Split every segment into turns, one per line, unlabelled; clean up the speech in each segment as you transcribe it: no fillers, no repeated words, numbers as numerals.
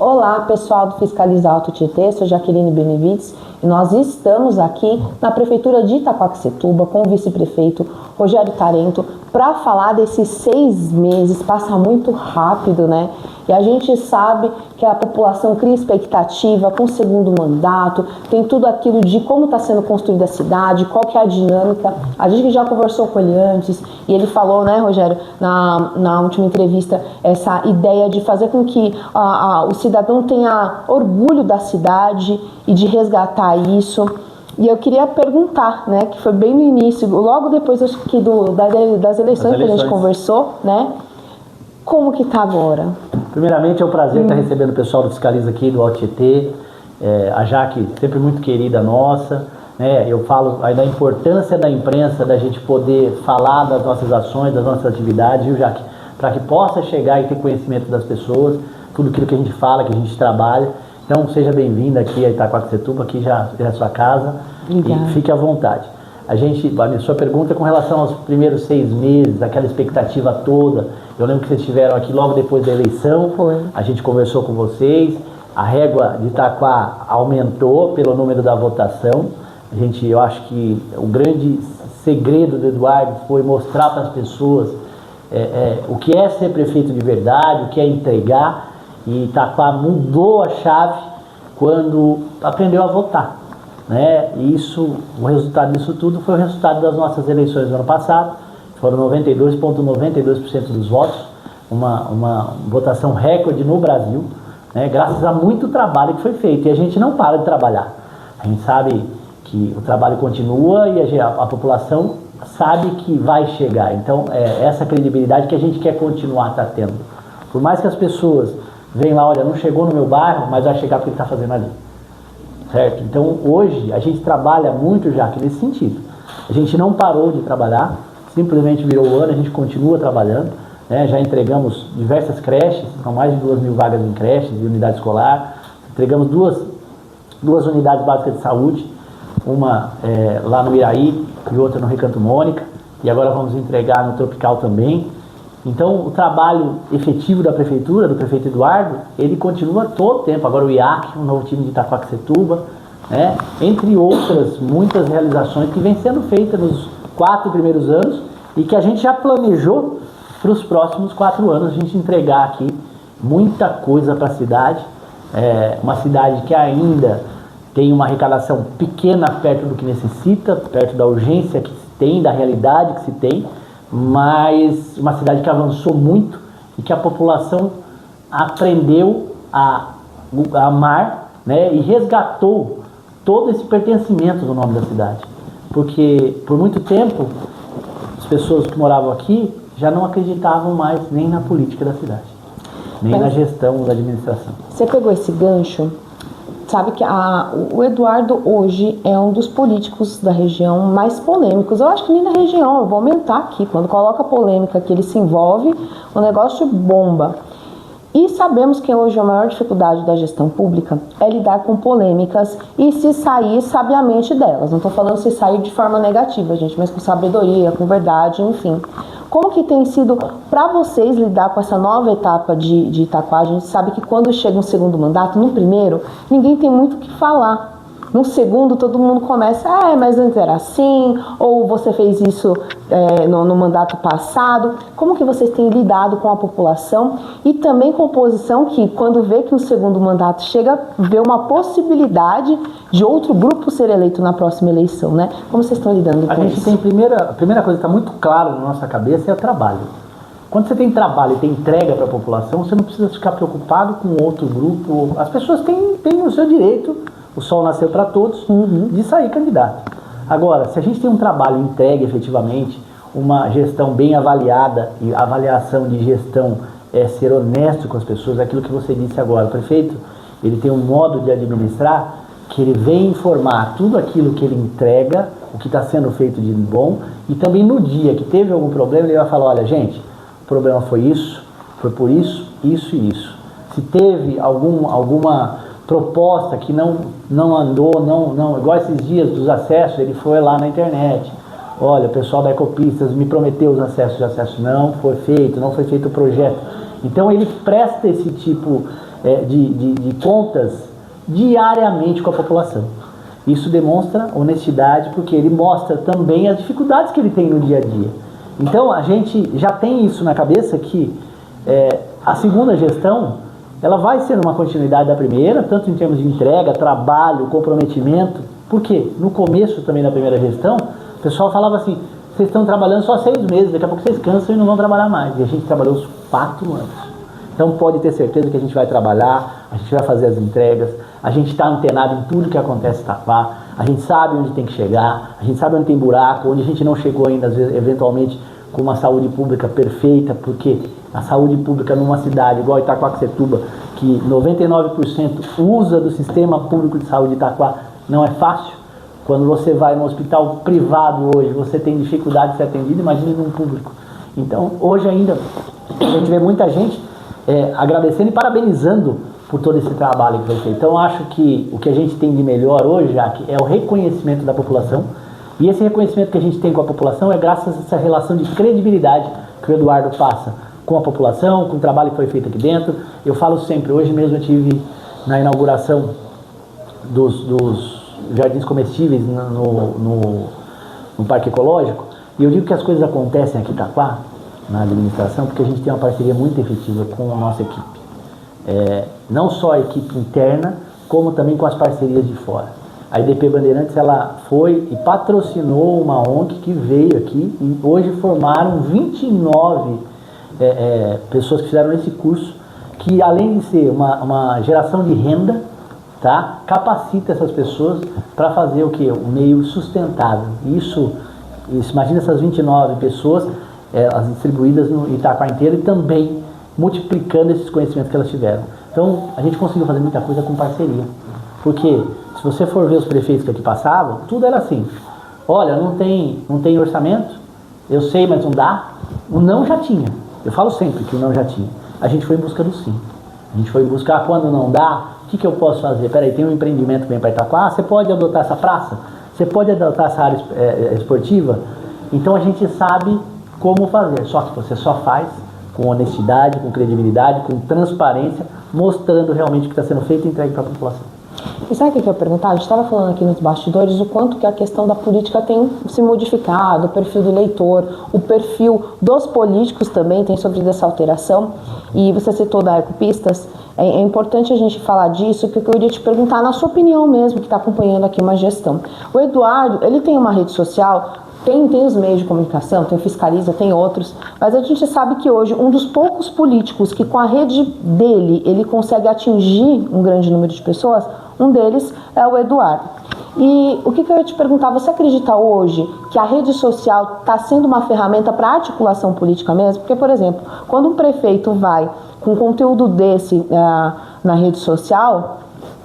Olá, pessoal do Fiscaliza Alto Tietê, sou Jaqueline Benevides e nós estamos aqui na Prefeitura de Itaquaquecetuba com o vice-prefeito Rogério Tarento para falar desses 6 meses, passa muito rápido, né? E a gente sabe que a população cria expectativa com o segundo mandato, tem tudo aquilo de como está sendo construída a cidade, qual que é a dinâmica. A gente já conversou com ele antes e ele falou, né, Rogério, na última entrevista, essa ideia de fazer com que o cidadão tenha orgulho da cidade e de resgatar isso. E eu queria perguntar, né, que foi bem no início, logo depois acho que das eleições que a gente conversou, né, como que está agora?
Primeiramente é um prazer estar recebendo o pessoal do Fiscaliza aqui do Alto Tietê, a Jaque sempre muito querida nossa, né, eu falo aí da importância da imprensa, da gente poder falar das nossas ações, das nossas atividades, viu, Jaque? Para que possa chegar e ter conhecimento das pessoas, tudo aquilo que a gente fala, que a gente trabalha. Então, seja bem-vinda aqui a Itaquaquecetuba, aqui já é a sua casa. Obrigada. E fique à vontade. A sua pergunta com relação aos primeiros 6 meses, aquela expectativa toda. Eu lembro que vocês estiveram aqui logo depois da eleição.
Foi.
A gente conversou com vocês. A régua de Itaquá aumentou pelo número da votação. Eu acho que o grande segredo do Eduardo foi mostrar para as pessoas o que é ser prefeito de verdade, o que é entregar. E Itaquá mudou a chave quando aprendeu a votar, né? E o resultado disso tudo foi o resultado das nossas eleições do ano passado. Foram 92,92% dos votos, uma votação recorde no Brasil, né? Graças a muito trabalho que foi feito. E a gente não para de trabalhar. A gente sabe que o trabalho continua e a população sabe que vai chegar. Então, é essa credibilidade que a gente quer continuar tendo. Por mais que as pessoas vem lá, olha, não chegou no meu bairro, mas vai chegar porque ele está fazendo ali, certo? Então hoje a gente trabalha muito já aqui nesse sentido. A gente não parou de trabalhar, simplesmente virou o ano, a gente continua trabalhando, né? Já entregamos diversas creches, são mais de 2.000 vagas em creches e unidade escolar, entregamos duas unidades básicas de saúde, uma lá no Iraí e outra no Recanto Mônica, e agora vamos entregar no Tropical também. Então, o trabalho efetivo da prefeitura, do prefeito Eduardo, ele continua todo o tempo. Agora o IAC, um novo time de Itaquaquecetuba, né? Entre outras muitas realizações que vêm sendo feitas nos 4 primeiros anos e que a gente já planejou para os próximos 4 anos a gente entregar aqui muita coisa para a cidade. Uma cidade que ainda tem uma arrecadação pequena perto do que necessita, perto da urgência que se tem, da realidade que se tem, mas uma cidade que avançou muito e que a população aprendeu a amar, né, e resgatou todo esse pertencimento do nome da cidade. Porque por muito tempo as pessoas que moravam aqui já não acreditavam mais nem na política da cidade, nem na gestão da administração.
Você pegou esse gancho? Sabe que o Eduardo hoje é um dos políticos da região mais polêmicos. Eu acho que nem na região, eu vou aumentar aqui. Quando coloca polêmica que ele se envolve, o negócio bomba. E sabemos que hoje a maior dificuldade da gestão pública é lidar com polêmicas e se sair sabiamente delas. Não estou falando se sair de forma negativa, gente, mas com sabedoria, com verdade, enfim. Como que tem sido para vocês lidar com essa nova etapa de Itaquá? A gente sabe que quando chega um segundo mandato, no primeiro, ninguém tem muito o que falar. No segundo, todo mundo começa, mas antes era assim, ou você fez isso no mandato passado. Como que vocês têm lidado com a população e também com a oposição que, quando vê que o segundo mandato chega, vê uma possibilidade de outro grupo ser eleito na próxima eleição, né? Como vocês estão lidando com isso?
A primeira coisa que está muito clara na nossa cabeça é o trabalho. Quando você tem trabalho e tem entrega para a população, você não precisa ficar preocupado com outro grupo. As pessoas têm o seu direito, o sol nasceu para todos, de sair candidato. Agora, se a gente tem um trabalho entregue efetivamente, uma gestão bem avaliada, e a avaliação de gestão é ser honesto com as pessoas, é aquilo que você disse agora, o prefeito, ele tem um modo de administrar que ele vem informar tudo aquilo que ele entrega, o que está sendo feito de bom, e também no dia que teve algum problema, ele vai falar, olha gente, o problema foi isso, foi por isso, isso e isso. Se teve alguma proposta que não andou, igual esses dias dos acessos, ele foi lá na internet, olha, o pessoal da Ecopistas me prometeu os acessos de acesso, não foi feito o projeto. Então ele presta esse tipo de contas diariamente com a população. Isso demonstra honestidade, porque ele mostra também as dificuldades que ele tem no dia a dia. Então, a gente já tem isso na cabeça que a segunda gestão, ela vai ser uma continuidade da primeira, tanto em termos de entrega, trabalho, comprometimento. Por quê? No começo também da primeira gestão, o pessoal falava assim, vocês estão trabalhando só 6 meses, daqui a pouco vocês cansam e não vão trabalhar mais. E a gente trabalhou os 4 anos. Então pode ter certeza que a gente vai trabalhar, a gente vai fazer as entregas, a gente está antenado em tudo que acontece em Itaquá, a gente sabe onde tem que chegar, a gente sabe onde tem buraco, onde a gente não chegou ainda, às vezes, eventualmente, com uma saúde pública perfeita, porque a saúde pública numa cidade igual Itaquaquecetuba, que 99% usa do sistema público de saúde de Itaquá, não é fácil. Quando você vai no hospital privado hoje, você tem dificuldade de ser atendido, imagine num público. Então, hoje ainda, a gente vê muita gente agradecendo e parabenizando por todo esse trabalho que foi feito. Então, acho que o que a gente tem de melhor hoje, Jaque, é o reconhecimento da população. E esse reconhecimento que a gente tem com a população é graças a essa relação de credibilidade que o Eduardo passa com a população, com o trabalho que foi feito aqui dentro. Eu falo sempre, hoje mesmo eu tive na inauguração dos jardins comestíveis no Parque Ecológico, e eu digo que as coisas acontecem aqui em Itaquá, na administração, porque a gente tem uma parceria muito efetiva com a nossa equipe. Não só a equipe interna, como também com as parcerias de fora. A IDP Bandeirantes, ela foi e patrocinou uma ONG que veio aqui e hoje formaram 29 pessoas que fizeram esse curso, que além de ser uma geração de renda, tá, capacita essas pessoas para fazer o que? Um meio sustentável. Isso, imagina essas 29 pessoas, as distribuídas no Itaquá inteiro e também multiplicando esses conhecimentos que elas tiveram. Então, a gente conseguiu fazer muita coisa com parceria. Porque, se você for ver os prefeitos que aqui passavam, tudo era assim. Olha, não tem orçamento, eu sei, mas não dá. O não já tinha. Eu falo sempre que o não já tinha. A gente foi em busca do sim. A gente foi buscar quando não dá, o que eu posso fazer? Peraí, tem um empreendimento que vem para Itaquá, você pode adotar essa praça? Você pode adotar essa área esportiva? Então, a gente sabe como fazer, só que você só faz com honestidade, com credibilidade, com transparência, mostrando realmente o que está sendo feito e entregue para a população.
E sabe o que eu ia perguntar? A gente estava falando aqui nos bastidores o quanto que a questão da política tem se modificado, o perfil do eleitor, o perfil dos políticos também tem sofrido essa alteração. E você citou da Ecopistas, é importante a gente falar disso, porque eu iria te perguntar, na sua opinião mesmo, que está acompanhando aqui uma gestão. O Eduardo, ele tem uma rede social, tem os meios de comunicação, tem o Fiscaliza, tem outros, mas a gente sabe que hoje um dos poucos políticos que com a rede dele ele consegue atingir um grande número de pessoas, um deles é o Eduardo. E o que eu ia te perguntar, você acredita hoje que a rede social está sendo uma ferramenta para articulação política mesmo? Porque, por exemplo, quando um prefeito vai com conteúdo desse na rede social,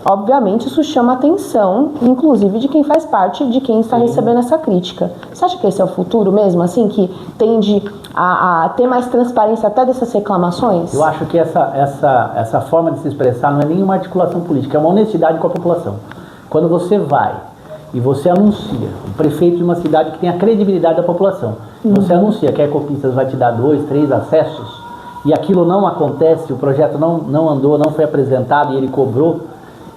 obviamente isso chama atenção, inclusive de quem faz parte, de quem está recebendo essa crítica. Você acha que esse é o futuro mesmo, assim, que tende a ter mais transparência até dessas reclamações?
Eu acho que essa forma de se expressar não é nenhuma articulação política, é uma honestidade com a população. Quando você vai e você anuncia, o prefeito de uma cidade que tem a credibilidade da população, você anuncia que a Ecopistas vai te dar 2, 3 acessos, e aquilo não acontece, o projeto não andou, não foi apresentado e ele cobrou,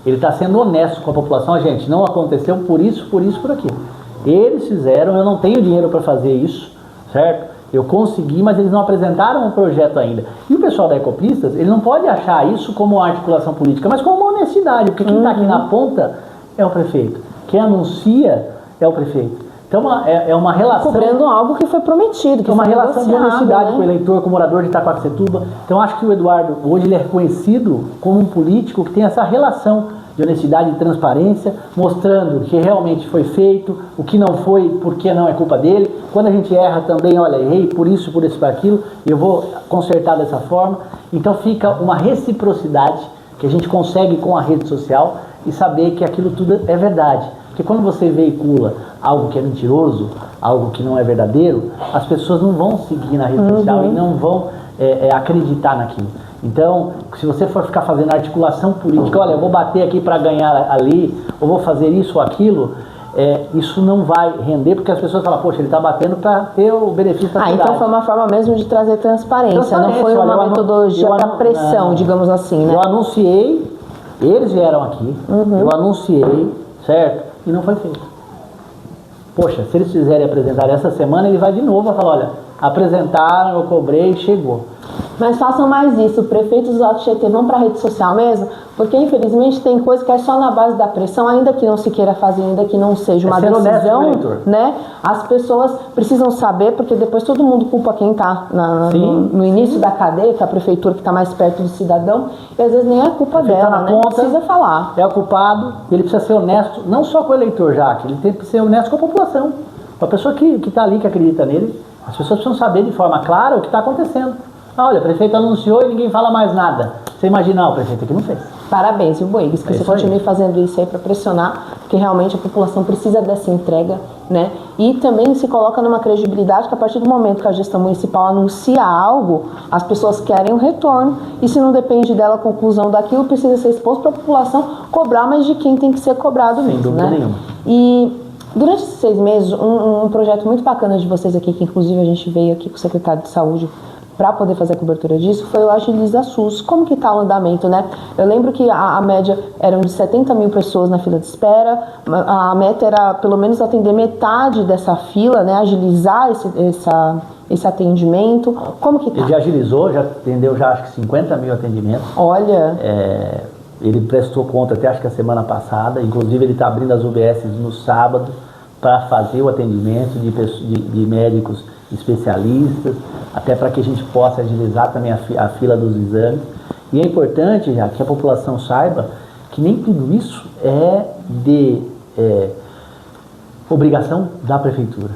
ele está sendo honesto com a população. Gente, não aconteceu por isso, por aquilo. Eles fizeram, eu não tenho dinheiro para fazer isso, certo? Eu consegui, mas eles não apresentaram o projeto ainda. E o pessoal da Ecopistas, ele não pode achar isso como uma articulação política, mas como uma honestidade, porque quem está aqui na ponta é o prefeito. Quem anuncia é o prefeito. Então é uma relação...
Cobrando algo que foi prometido, que
é uma
foi
relação de honestidade,
né?
com o eleitor, com o morador de Itaquaquecetuba. Então acho que o Eduardo, hoje ele é reconhecido como um político que tem essa relação de honestidade e transparência, mostrando o que realmente foi feito, o que não foi, porque não é culpa dele. Quando a gente erra também, olha, errei por isso, por aquilo, eu vou consertar dessa forma. Então fica uma reciprocidade que a gente consegue com a rede social e saber que aquilo tudo é verdade. Porque quando você veicula algo que é mentiroso, algo que não é verdadeiro, as pessoas não vão seguir na rede social e não vão acreditar naquilo. Então, se você for ficar fazendo articulação política, olha, eu vou bater aqui para ganhar ali, ou vou fazer isso ou aquilo, isso não vai render, porque as pessoas falam, poxa, ele está batendo para ter o benefício da cidade.
Então foi uma forma mesmo de trazer transparência, não foi uma metodologia para pressão, digamos assim, né?
Eu anunciei, eles vieram aqui, eu anunciei, certo? E não foi feito. Poxa, se eles fizerem apresentar essa semana, ele vai de novo e falar, olha, apresentaram, eu cobrei, chegou.
Mas façam mais isso, prefeitos do Alto Tietê vão para a rede social mesmo, porque infelizmente tem coisa que é só na base da pressão, ainda que não se queira fazer, ainda que não seja uma decisão, né? As pessoas precisam saber, porque depois todo mundo culpa quem está no início da cadeia, que é a prefeitura que está mais perto do cidadão, e às vezes nem é culpa dela, né? Precisa falar.
É o culpado, ele precisa ser honesto, não só com o eleitor, Jaque, ele tem que ser honesto com a população, com a pessoa que está ali, que acredita nele. As pessoas precisam saber de forma clara o que está acontecendo. Olha, o prefeito anunciou e ninguém fala mais nada. Você imagina, o prefeito aqui não fez.
Parabéns, viu, Boigues, que você continue fazendo isso aí para pressionar, porque realmente a população precisa dessa entrega, né? E também se coloca numa credibilidade que a partir do momento que a gestão municipal anuncia algo, as pessoas querem um retorno, e se não depende dela a conclusão daquilo, precisa ser exposto para a população cobrar, mas de quem tem que ser cobrado mesmo,
sem dúvida nenhuma.
E durante esses 6 meses, um projeto muito bacana de vocês aqui, que inclusive a gente veio aqui com o secretário de Saúde para poder fazer a cobertura disso, foi o Agiliza SUS. Como que está o andamento, né? Eu lembro que a média eram de 70 mil pessoas na fila de espera, a meta era pelo menos atender metade dessa fila, né? Agilizar esse atendimento. Como que está?
Ele já agilizou, já atendeu acho que 50 mil atendimentos.
Olha...
Ele prestou conta até acho que a semana passada, inclusive ele está abrindo as UBS no sábado para fazer o atendimento de médicos especialistas, até para que a gente possa agilizar também a fila dos exames. E é importante já que a população saiba que nem tudo isso é de obrigação da prefeitura,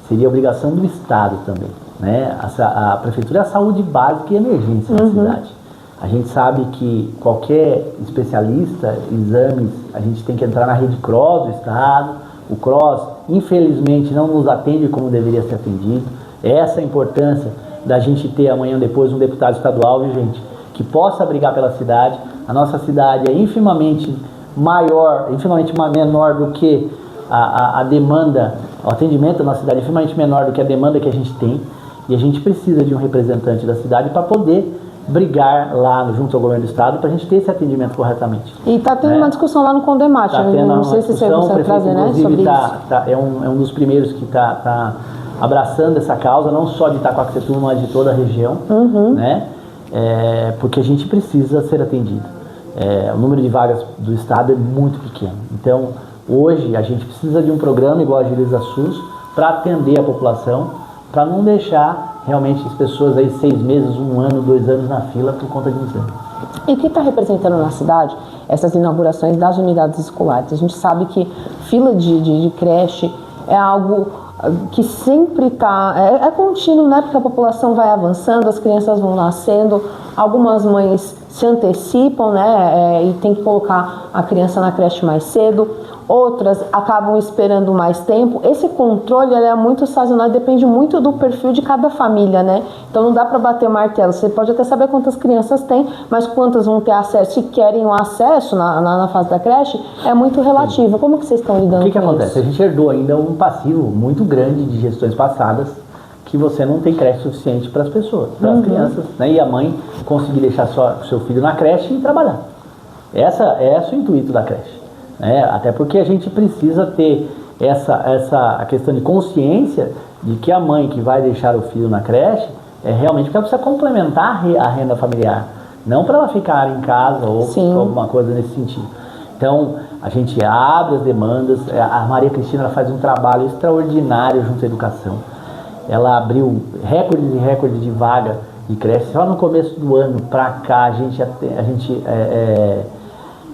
seria obrigação do Estado também, né? A prefeitura é a saúde básica e emergência na cidade. A gente sabe que qualquer especialista, exames, a gente tem que entrar na rede CROSS do Estado. O CROSS, infelizmente, não nos atende como deveria ser atendido. Essa é a importância da gente ter amanhã depois um deputado estadual, viu, gente, que possa brigar pela cidade. A nossa cidade é infimamente menor do que a demanda, o atendimento da nossa cidade é infimamente menor do que a demanda que a gente tem. E a gente precisa de um representante da cidade para poder brigar lá junto ao governo do estado para a gente ter esse atendimento corretamente.
E está tendo uma discussão lá no Condemate, não sei se você consegue trazer, né, sobre isso.
É um dos primeiros que está abraçando essa causa, não só de Itaquaquecetuba, mas de toda a região, né? Porque a gente precisa ser atendido. O número de vagas do estado é muito pequeno. Então, hoje, a gente precisa de um programa igual a Agiliza SUS para atender a população, para não deixar realmente as pessoas aí 6 meses, 1 ano, 2 anos na fila por conta de um exame.
E o que está representando na cidade essas inaugurações das unidades escolares? A gente sabe que fila de creche é algo que sempre está... É contínuo, né? Porque a população vai avançando, as crianças vão nascendo, algumas mães se antecipam, né? E tem que colocar a criança na creche mais cedo. Outras acabam esperando mais tempo. Esse controle ele é muito sazonal e depende muito do perfil de cada família, né? Então não dá para bater o martelo. Você pode até saber quantas crianças tem, mas quantas vão ter acesso, se querem o acesso na fase da creche, é muito relativo. Como que vocês estão lidando com isso?
O que acontece? A gente herdou ainda um passivo muito grande de gestões passadas, que você não tem creche suficiente para as pessoas, para as crianças, né? E a mãe conseguir deixar seu filho na creche e trabalhar. Esse é o intuito da creche. Até porque a gente precisa ter a questão de consciência de que a mãe que vai deixar o filho na creche realmente porque ela precisa complementar a renda familiar, não para ela ficar em casa ou alguma coisa nesse sentido. Então, a gente abre as demandas, a Maria Cristina ela faz um trabalho extraordinário junto à educação. Ela abriu recordes e recordes de vaga de creche. Só no começo do ano para cá a gente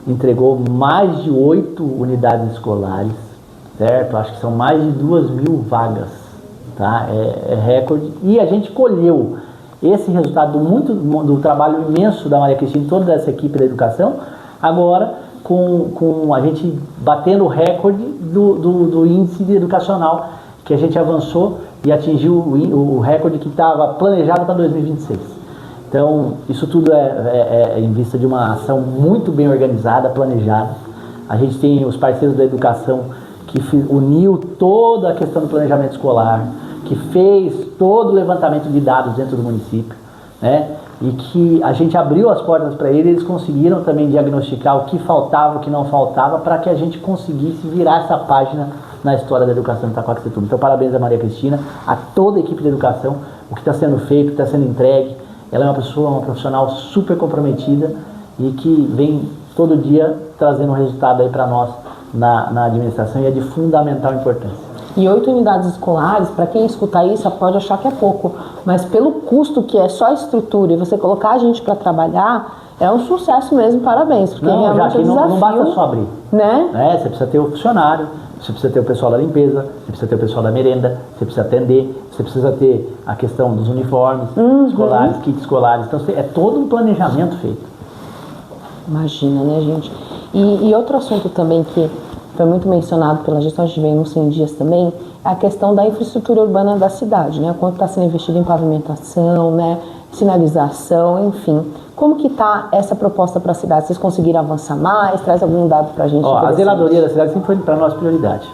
entregou mais de 8 unidades escolares, certo? Acho que são mais de 2.000 vagas, tá? É recorde. E a gente colheu esse resultado do trabalho imenso da Maria Cristina e toda essa equipe da educação, agora com a gente batendo o recorde do índice educacional, que a gente avançou e atingiu o recorde que estava planejado para 2026. Então, isso tudo é em vista de uma ação muito bem organizada, planejada. A gente tem os parceiros da educação que uniu toda a questão do planejamento escolar, que fez todo o levantamento de dados dentro do município, né? E que a gente abriu as portas para eles conseguiram também diagnosticar o que faltava, o que não faltava, para que a gente conseguisse virar essa página na história da educação de Itaquaquecetuba. Então, parabéns a Maria Cristina, a toda a equipe de educação, o que está sendo feito, o que está sendo entregue. Ela é uma profissional super comprometida e que vem todo dia trazendo um resultado aí para nós na administração e é de fundamental importância.
E 8 unidades escolares, para quem escuta isso, pode achar que é pouco, mas pelo custo que é só a estrutura e você colocar a gente para trabalhar, é um sucesso mesmo, parabéns, porque
não,
realmente
já que
é um desafio,
não basta só abrir,
né?
Você precisa ter o funcionário, você precisa ter o pessoal da limpeza, você precisa ter o pessoal da merenda, você precisa atender, você precisa ter a questão dos uniformes escolares, kits escolares, então é todo um planejamento feito.
Imagina, né, gente? E outro assunto também que foi muito mencionado pela gestão, a gente veio nos 100 dias também, é a questão da infraestrutura urbana da cidade, né? Quanto está sendo investido em pavimentação, né? Sinalização, enfim. Como que está essa proposta para a cidade? Vocês conseguiram avançar mais? Traz algum dado para a gente?
A zeladoria da cidade sempre foi para nós prioridade.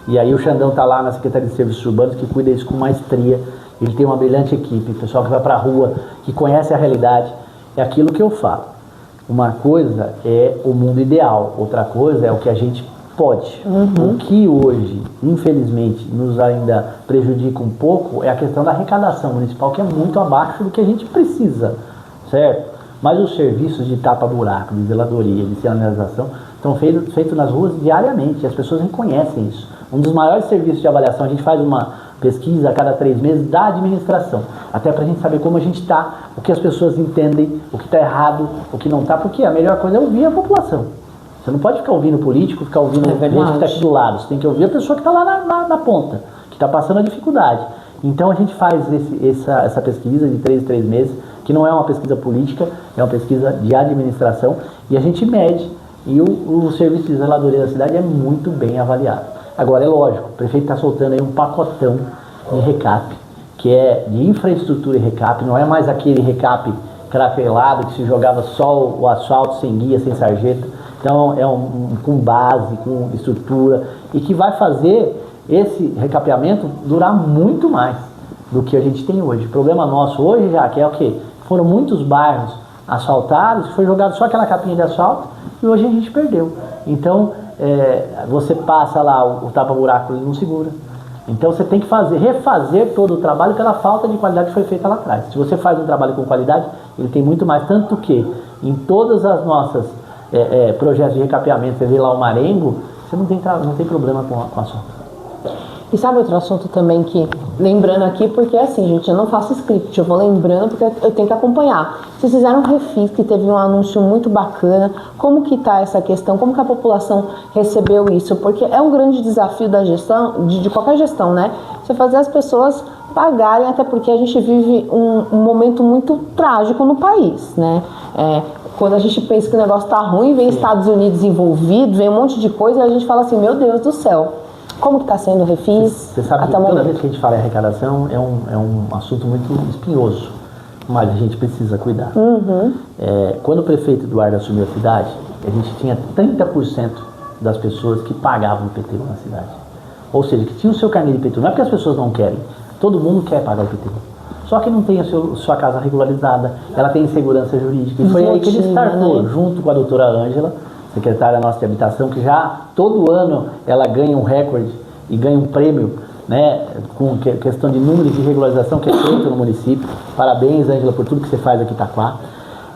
E aí o Xandão está lá na Secretaria de Serviços Urbanos, que cuida disso com maestria. Ele tem uma brilhante equipe, pessoal que vai para a rua, que conhece a realidade. É aquilo que eu falo. Uma coisa é o mundo ideal, outra coisa é o que a gente pode. O que hoje, infelizmente, nos ainda prejudica um pouco é a questão da arrecadação municipal, que é muito abaixo do que a gente precisa, certo? Mas os serviços de tapa-buraco, de zeladoria, de sinalização, estão feitos nas ruas diariamente, e as pessoas reconhecem isso. Um dos maiores serviços de avaliação, a gente faz uma pesquisa a cada 3 meses da administração, até para a gente saber como a gente está, o que as pessoas entendem, o que está errado, o que não está, porque a melhor coisa é ouvir a população. Você não pode ficar ouvindo político, ficar ouvindo gente que está aqui do lado, você tem que ouvir a pessoa que está lá na ponta, que está passando a dificuldade. Então a gente faz essa pesquisa de 3 em 3 meses, que não é uma pesquisa política, é uma pesquisa de administração, e a gente mede, e o serviço de zeladoria da cidade é muito bem avaliado. Agora, é lógico, o prefeito está soltando aí um pacotão de recap, que é de infraestrutura e recap, não é mais aquele recap craquelado que se jogava só o asfalto sem guia, sem sarjeta. Então, é com base, com estrutura, e que vai fazer esse recapeamento durar muito mais do que a gente tem hoje. O problema nosso hoje, já que é o quê? Foram muitos bairros asfaltados, foi jogado só aquela capinha de asfalto, e hoje a gente perdeu. Então, você passa lá o tapa-buraco, ele não segura. Então você tem que refazer todo o trabalho pela falta de qualidade que foi feita lá atrás. Se você faz um trabalho com qualidade, ele tem muito mais, tanto que em todas as nossas projetos de recapeamento, você vê lá o Marengo, você não tem problema com asfalto.
E sabe outro assunto também que, lembrando aqui, porque assim, gente, eu não faço script, eu vou lembrando porque eu tenho que acompanhar. Vocês fizeram um refis, que teve um anúncio muito bacana, como que tá essa questão, como que a população recebeu isso? Porque é um grande desafio da gestão, de qualquer gestão, né? Você fazer as pessoas pagarem, até porque a gente vive um momento muito trágico no país, né? Quando a gente pensa que o negócio tá ruim, vem Estados Unidos envolvido, vem um monte de coisa, e a gente fala assim, meu Deus do céu. Como que está sendo o refis?
Você sabe que toda vez que a gente fala em arrecadação é um assunto muito espinhoso, mas a gente precisa cuidar. Quando o prefeito Eduardo assumiu a cidade, a gente tinha 30% das pessoas que pagavam o IPTU na cidade. Ou seja, que tinham o seu carnê de IPTU. Não é porque as pessoas não querem, todo mundo quer pagar o IPTU. Só que não tem a sua casa regularizada, ela tem insegurança jurídica. E foi aí que ele startou, junto com a doutora Ângela, secretária nossa de habitação, que já todo ano ela ganha um recorde e ganha um prêmio, né, com questão de número de regularização que é feito no município. Parabéns, Ângela, por tudo que você faz aqui em Itaquá.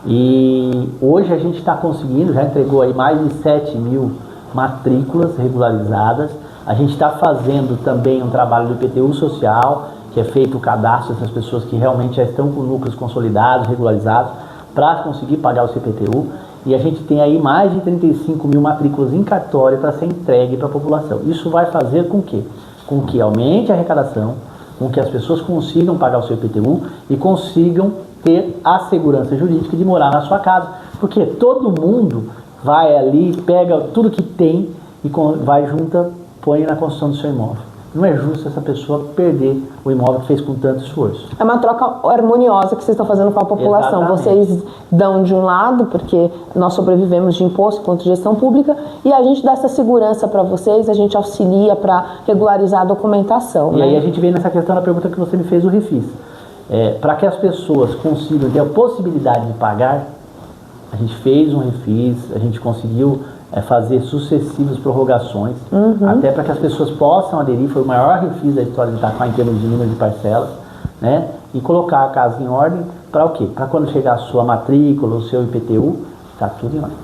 E hoje a gente está conseguindo, já entregou aí mais de 7 mil matrículas regularizadas. A gente está fazendo também um trabalho do IPTU social, que é feito o cadastro dessas pessoas que realmente já estão com núcleos consolidados, regularizados, para conseguir pagar o seu IPTU. E a gente tem aí mais de 35 mil matrículas em cartório para ser entregue para a população. Isso vai fazer com que? Com que aumente a arrecadação, com que as pessoas consigam pagar o seu IPTU e consigam ter a segurança jurídica de morar na sua casa. Porque todo mundo vai ali, pega tudo que tem e vai junto, põe na construção do seu imóvel. não é justo essa pessoa perder o imóvel que fez com tanto esforço.
É uma troca harmoniosa que vocês estão fazendo com a população.
Exatamente.
Vocês dão de um lado, porque nós sobrevivemos de imposto contra gestão pública, e a gente dá essa segurança para vocês, a gente auxilia para regularizar a documentação.
E
né?
aí a gente vem nessa questão da pergunta que você me fez, o refis. Para que as pessoas consigam ter a possibilidade de pagar, a gente fez um refis, a gente conseguiu fazer sucessivas prorrogações, até para que as pessoas possam aderir. Foi o maior refis da história de Itaquá em termos de número de parcelas, né? E colocar a casa em ordem para o quê? Para quando chegar a sua matrícula, o seu IPTU, está tudo em ordem.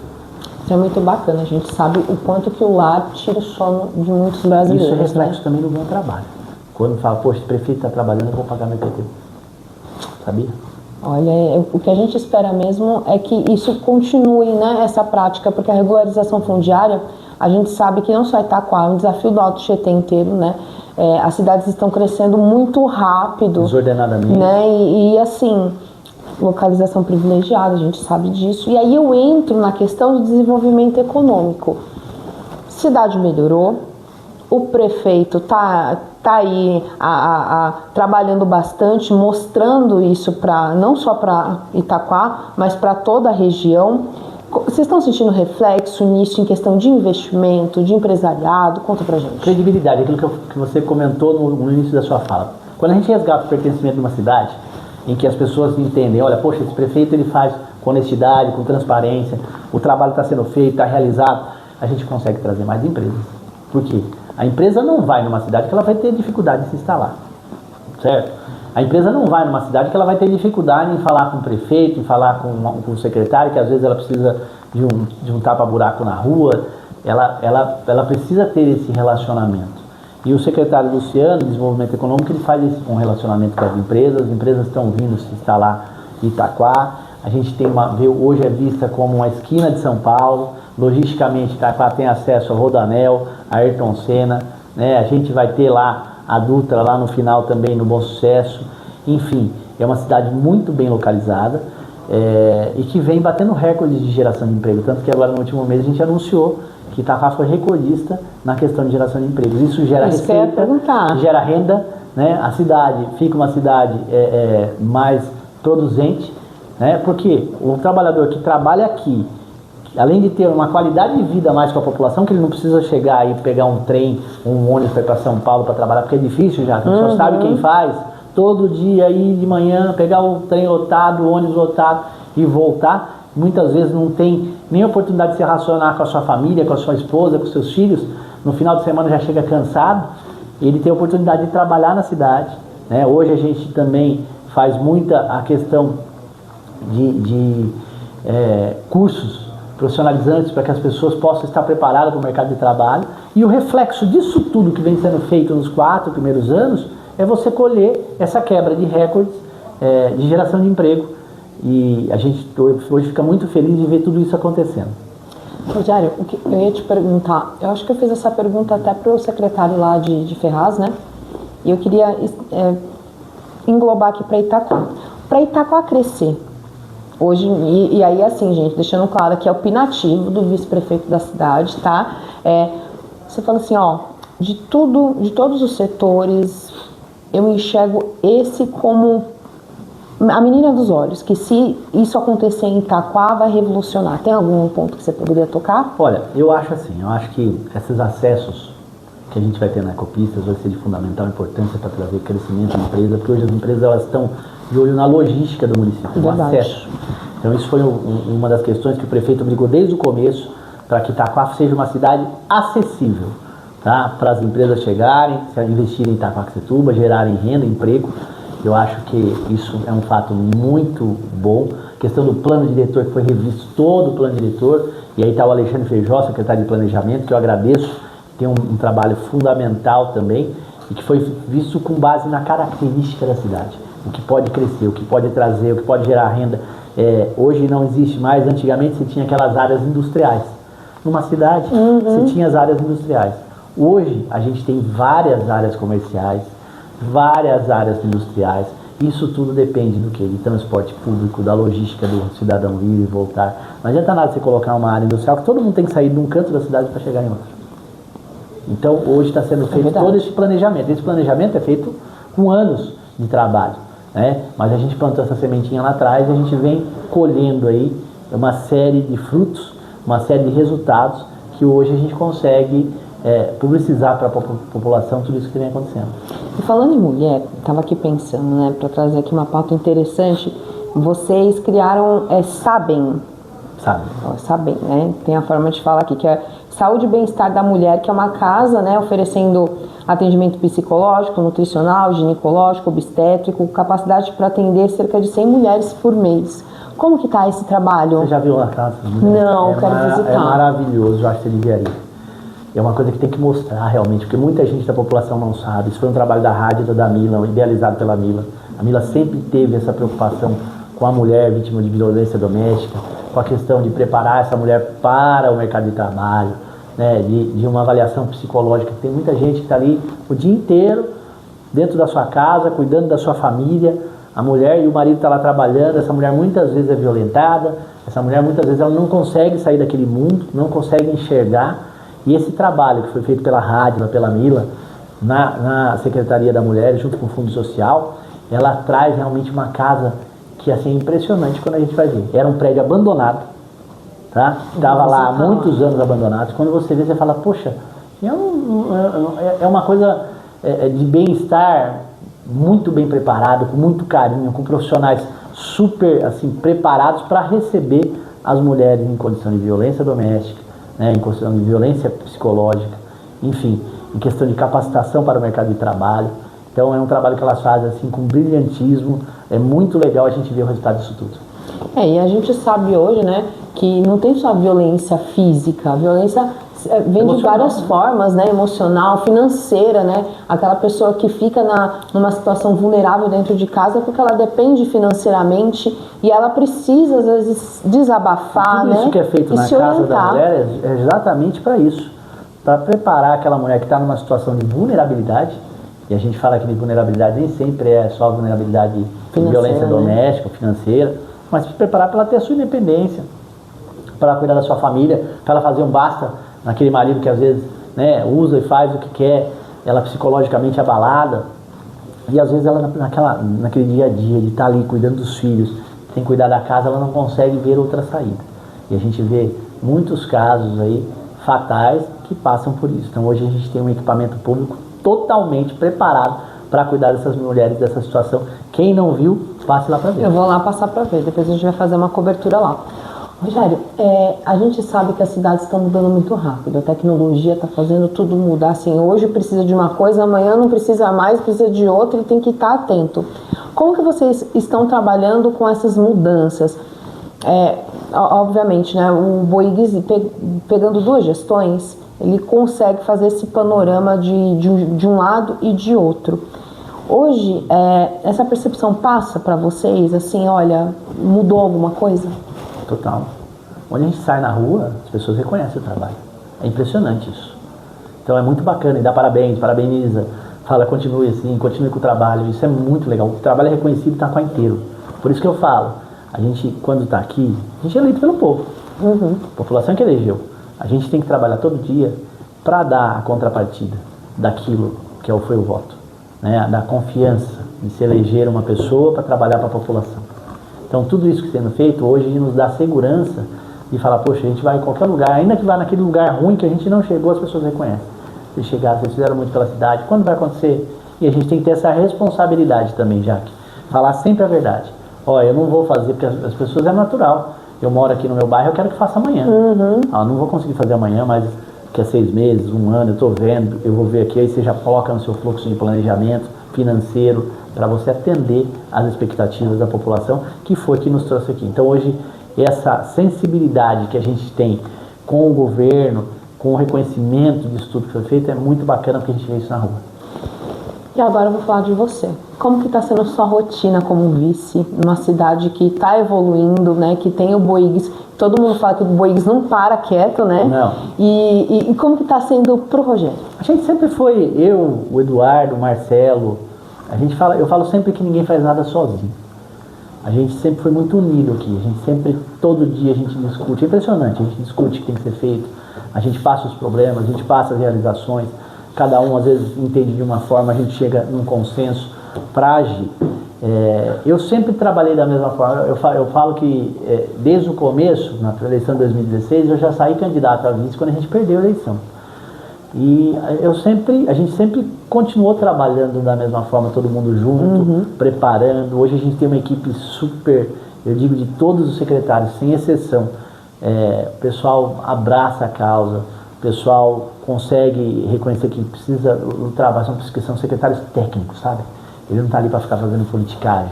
Isso é muito bacana, a gente sabe o quanto que o lar tira o sono de muitos brasileiros.
Isso é reflexo também do bom trabalho. Quando fala, poxa, o prefeito está trabalhando, eu vou pagar meu IPTU. Sabia?
Olha, o que a gente espera mesmo é que isso continue, né, essa prática, porque a regularização fundiária, a gente sabe que não só Itaquá, é um desafio do Alto Tietê inteiro, né? As cidades estão crescendo muito rápido.
Desordenadamente.
Né? E assim, localização privilegiada, a gente sabe disso. E aí eu entro na questão do desenvolvimento econômico. Cidade melhorou, o prefeito tá aí trabalhando bastante, mostrando isso não só para Itaquá, mas para toda a região. Vocês estão sentindo reflexo nisso em questão de investimento, de empresariado? Conta pra gente.
Credibilidade, aquilo que você comentou no início da sua fala. Quando a gente resgata o pertencimento de uma cidade, em que as pessoas entendem, olha, poxa, esse prefeito ele faz com honestidade, com transparência, o trabalho está sendo feito, está realizado, a gente consegue trazer mais empresas. Por quê? A empresa não vai numa cidade que ela vai ter dificuldade de se instalar, certo? A empresa não vai numa cidade que ela vai ter dificuldade em falar com o prefeito, em falar com o secretário, que às vezes ela precisa de um tapa-buraco na rua, ela precisa ter esse relacionamento. E o secretário Luciano, de Desenvolvimento Econômico, ele faz esse bom relacionamento com as empresas estão vindo se instalar em Itaquá, a gente tem hoje é vista como uma esquina de São Paulo, logisticamente Itaquá tem acesso a Rodoanel, a Ayrton Senna, né? A gente vai ter lá a Dutra lá no final também no Bom Sucesso, enfim, é uma cidade muito bem localizada e que vem batendo recordes de geração de emprego, tanto que agora no último mês a gente anunciou que Itaquá foi recordista na questão de geração de empregos. Isso gera receita, gera renda, né? A cidade fica uma cidade mais produzente, né? Porque o trabalhador que trabalha aqui, além de ter uma qualidade de vida mais com a população, que ele não precisa chegar e pegar um trem, um ônibus para ir para São Paulo para trabalhar, porque é difícil já, a gente só sabe quem faz, todo dia ir de manhã, pegar o trem lotado, o ônibus lotado e voltar, muitas vezes não tem nem oportunidade de se relacionar com a sua família, com a sua esposa, com os seus filhos, no final de semana já chega cansado, ele tem a oportunidade de trabalhar na cidade, né? Hoje a gente também faz muita a questão de cursos profissionalizantes para que as pessoas possam estar preparadas para o mercado de trabalho, e o reflexo disso tudo que vem sendo feito nos 4 primeiros anos é você colher essa quebra de recordes de geração de emprego, e a gente hoje fica muito feliz de ver tudo isso acontecendo.
Rogério, o que eu ia te perguntar, eu acho que eu fiz essa pergunta até para o secretário lá de Ferraz, né? E eu queria englobar aqui para Itaquá. Para Itaquá crescer, hoje, e aí assim, gente, deixando claro que é opinativo do vice-prefeito da cidade, tá? Você fala assim, ó, de todos os setores, eu enxergo esse como a menina dos olhos, que se isso acontecer em Itaquá, vai revolucionar. Tem algum ponto que você poderia tocar?
Olha, eu acho assim, eu acho que esses acessos que a gente vai ter na Ecopistas vai ser de fundamental importância para trazer crescimento da empresa, porque hoje as empresas elas estão de olho na logística do município, no acesso. Então isso foi uma das questões que o prefeito brigou desde o começo, para que Itaquá seja uma cidade acessível, tá? Para as empresas chegarem, investirem em Itaquaquecetuba, gerarem renda, emprego. Eu acho que isso é um fato muito bom. A questão do plano diretor, que foi revisto todo o plano diretor, e aí está o Alexandre Feijó, secretário de Planejamento, que eu agradeço, tem um trabalho fundamental também, e que foi visto com base na característica da cidade, o que pode crescer, o que pode trazer, o que pode gerar renda. Hoje não existe mais, antigamente você tinha aquelas áreas industriais. Numa cidade, você tinha as áreas industriais. Hoje a gente tem várias áreas comerciais, várias áreas industriais. Isso tudo depende do quê? De transporte público, da logística do cidadão ir e voltar. Não adianta nada você colocar uma área industrial, que todo mundo tem que sair de um canto da cidade para chegar em outro. Então, hoje está sendo feito todo esse planejamento. Esse planejamento é feito com anos de trabalho, né? Mas a gente plantou essa sementinha lá atrás e a gente vem colhendo aí uma série de frutos, uma série de resultados que hoje a gente consegue publicizar para a população tudo isso que vem acontecendo.
E falando em mulher, estava aqui pensando, né, para trazer aqui uma pauta interessante, vocês criaram Sabem. Sabem, né? Tem a forma de falar aqui, que é Saúde e Bem-Estar da Mulher, que é uma casa, né, oferecendo atendimento psicológico, nutricional, ginecológico, obstétrico, capacidade para atender cerca de 100 mulheres por mês. Como que tá esse trabalho?
Você já viu a casa?
Não, quero visitar.
É maravilhoso, eu acho que você devia ir. É uma coisa que tem que mostrar realmente, porque muita gente da população não sabe. Isso foi um trabalho da rádio da Mila, idealizado pela Mila. A Mila sempre teve essa preocupação com a mulher vítima de violência doméstica, com a questão de preparar essa mulher para o mercado de trabalho, né, de uma avaliação psicológica. Tem muita gente que está ali o dia inteiro, dentro da sua casa, cuidando da sua família. A mulher e o marido estão lá trabalhando, essa mulher muitas vezes é violentada, essa mulher muitas vezes ela não consegue sair daquele mundo, não consegue enxergar. E esse trabalho que foi feito pela rádio, pela Mila, na Secretaria da Mulher, junto com o Fundo Social, ela traz realmente uma casa que assim, é impressionante quando a gente vai ver. Era um prédio abandonado, tá? Estava lá há muitos anos abandonado. Quando você vê, você fala, poxa, é uma coisa de bem-estar muito bem preparado, com muito carinho, com profissionais super assim, preparados para receber as mulheres em condição de violência doméstica, né, em questão de violência psicológica, enfim, em questão de capacitação para o mercado de trabalho. Então é um trabalho que elas fazem assim com brilhantismo, é muito legal a gente ver o resultado disso tudo.
E a gente sabe hoje, né, que não tem só violência física, a violência vem de várias formas, né, emocional, financeira, né, aquela pessoa que fica numa situação vulnerável dentro de casa porque ela depende financeiramente e ela precisa às vezes desabafar,
tudo
né,
isso que é feito na Casa da Mulher é exatamente para isso, para preparar aquela mulher que está numa situação de vulnerabilidade. E a gente fala que de vulnerabilidade nem sempre é só vulnerabilidade de violência doméstica, financeira, mas se preparar para ela ter a sua independência, para ela cuidar da sua família, para ela fazer um basta naquele marido que às vezes, né, usa e faz o que quer, ela psicologicamente abalada, e às vezes ela naquele dia a dia de estar ali cuidando dos filhos, tem que cuidar da casa, ela não consegue ver outra saída. E a gente vê muitos casos aí fatais que passam por isso. Então hoje a gente tem um equipamento público totalmente preparado para cuidar dessas mulheres, dessa situação. Quem não viu, passe lá para ver.
Eu vou lá passar para ver, depois a gente vai fazer uma cobertura lá. Rogério, a gente sabe que as cidades estão mudando muito rápido, a tecnologia está fazendo tudo mudar, assim, hoje precisa de uma coisa, amanhã não precisa mais, precisa de outra e tem que estar atento. Como que vocês estão trabalhando com essas mudanças? Obviamente, né, o Boigues, pegando duas gestões, ele consegue fazer esse panorama de um lado e de outro. Hoje, essa percepção passa para vocês, assim, olha, mudou alguma coisa?
Total. Quando a gente sai na rua, as pessoas reconhecem o trabalho. É impressionante isso. Então é muito bacana, e dá parabéns, parabeniza, fala, continue assim, continue com o trabalho, isso é muito legal. O trabalho é reconhecido e está inteiro. Por isso que eu falo, a gente, quando está aqui, a gente é eleito pelo povo. A população que elegeu. A gente tem que trabalhar todo dia para dar a contrapartida daquilo que foi o voto, né? Da confiança de se eleger uma pessoa para trabalhar para a população. Então tudo isso que está sendo feito hoje nos dá segurança de falar, poxa, a gente vai em qualquer lugar, ainda que vá naquele lugar ruim que a gente não chegou, as pessoas reconhecem. Vocês chegaram, vocês fizeram muito pela cidade, quando vai acontecer? E a gente tem que ter essa responsabilidade também, Jaque. Falar sempre a verdade. Olha, eu não vou fazer, porque as pessoas é natural. Eu moro aqui no meu bairro, eu quero que faça amanhã. Não vou conseguir fazer amanhã, mas daqui a 6 meses, 1 ano, eu estou vendo, eu vou ver aqui, aí você já coloca no seu fluxo de planejamento financeiro, para você atender às expectativas da população, que foi que nos trouxe aqui. Então hoje, essa sensibilidade que a gente tem com o governo, com o reconhecimento disso tudo que foi feito, é muito bacana porque a gente vê isso na rua.
E agora eu vou falar de você. Como que está sendo a sua rotina como vice, numa cidade que está evoluindo, né, que tem o Boigues, todo mundo fala que o Boigues não para quieto, né?
Não.
E como que está sendo pro Rogério?
A gente sempre foi, eu, o Eduardo, o Marcelo, eu falo sempre que ninguém faz nada sozinho. A gente sempre foi muito unido aqui, a gente sempre, todo dia a gente discute, é impressionante, a gente discute o que tem que ser feito, a gente passa os problemas, a gente passa as realizações, cada um às vezes entende de uma forma, a gente chega num consenso para agir. Eu sempre trabalhei da mesma forma, eu falo que desde o começo, na eleição de 2016, eu já saí candidato a vice quando a gente perdeu a eleição. E a gente sempre continuou trabalhando da mesma forma, todo mundo junto, preparando. Hoje a gente tem uma equipe super, eu digo de todos os secretários, sem exceção. O pessoal abraça a causa, o pessoal consegue reconhecer que precisa, o trabalho são secretários técnicos, sabe? Ele não está ali para ficar fazendo politicagem,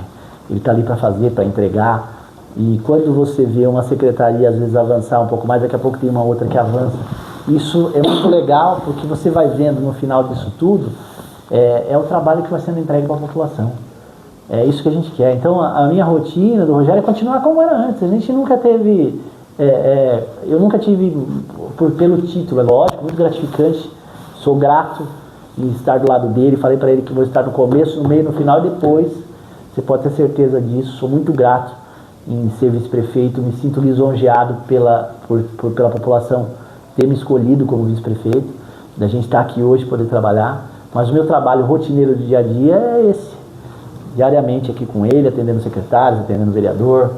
ele está ali para fazer, para entregar. E quando você vê uma secretaria às vezes avançar um pouco mais, daqui a pouco tem uma outra que avança. Isso é muito legal, porque você vai vendo no final disso tudo, é o trabalho que vai sendo entregue para a população. É isso que a gente quer. Então a minha rotina do Rogério é continuar como era antes. A gente nunca teve, eu nunca tive, pelo título, é lógico, muito gratificante, sou grato em estar do lado dele, falei para ele que vou estar no começo, no meio, no final e depois, você pode ter certeza disso, sou muito grato em ser vice-prefeito, me sinto lisonjeado pela população ter me escolhido como vice-prefeito, da gente estar aqui hoje poder trabalhar, mas o meu trabalho rotineiro do dia a dia é esse, diariamente aqui com ele, atendendo secretários, atendendo vereador,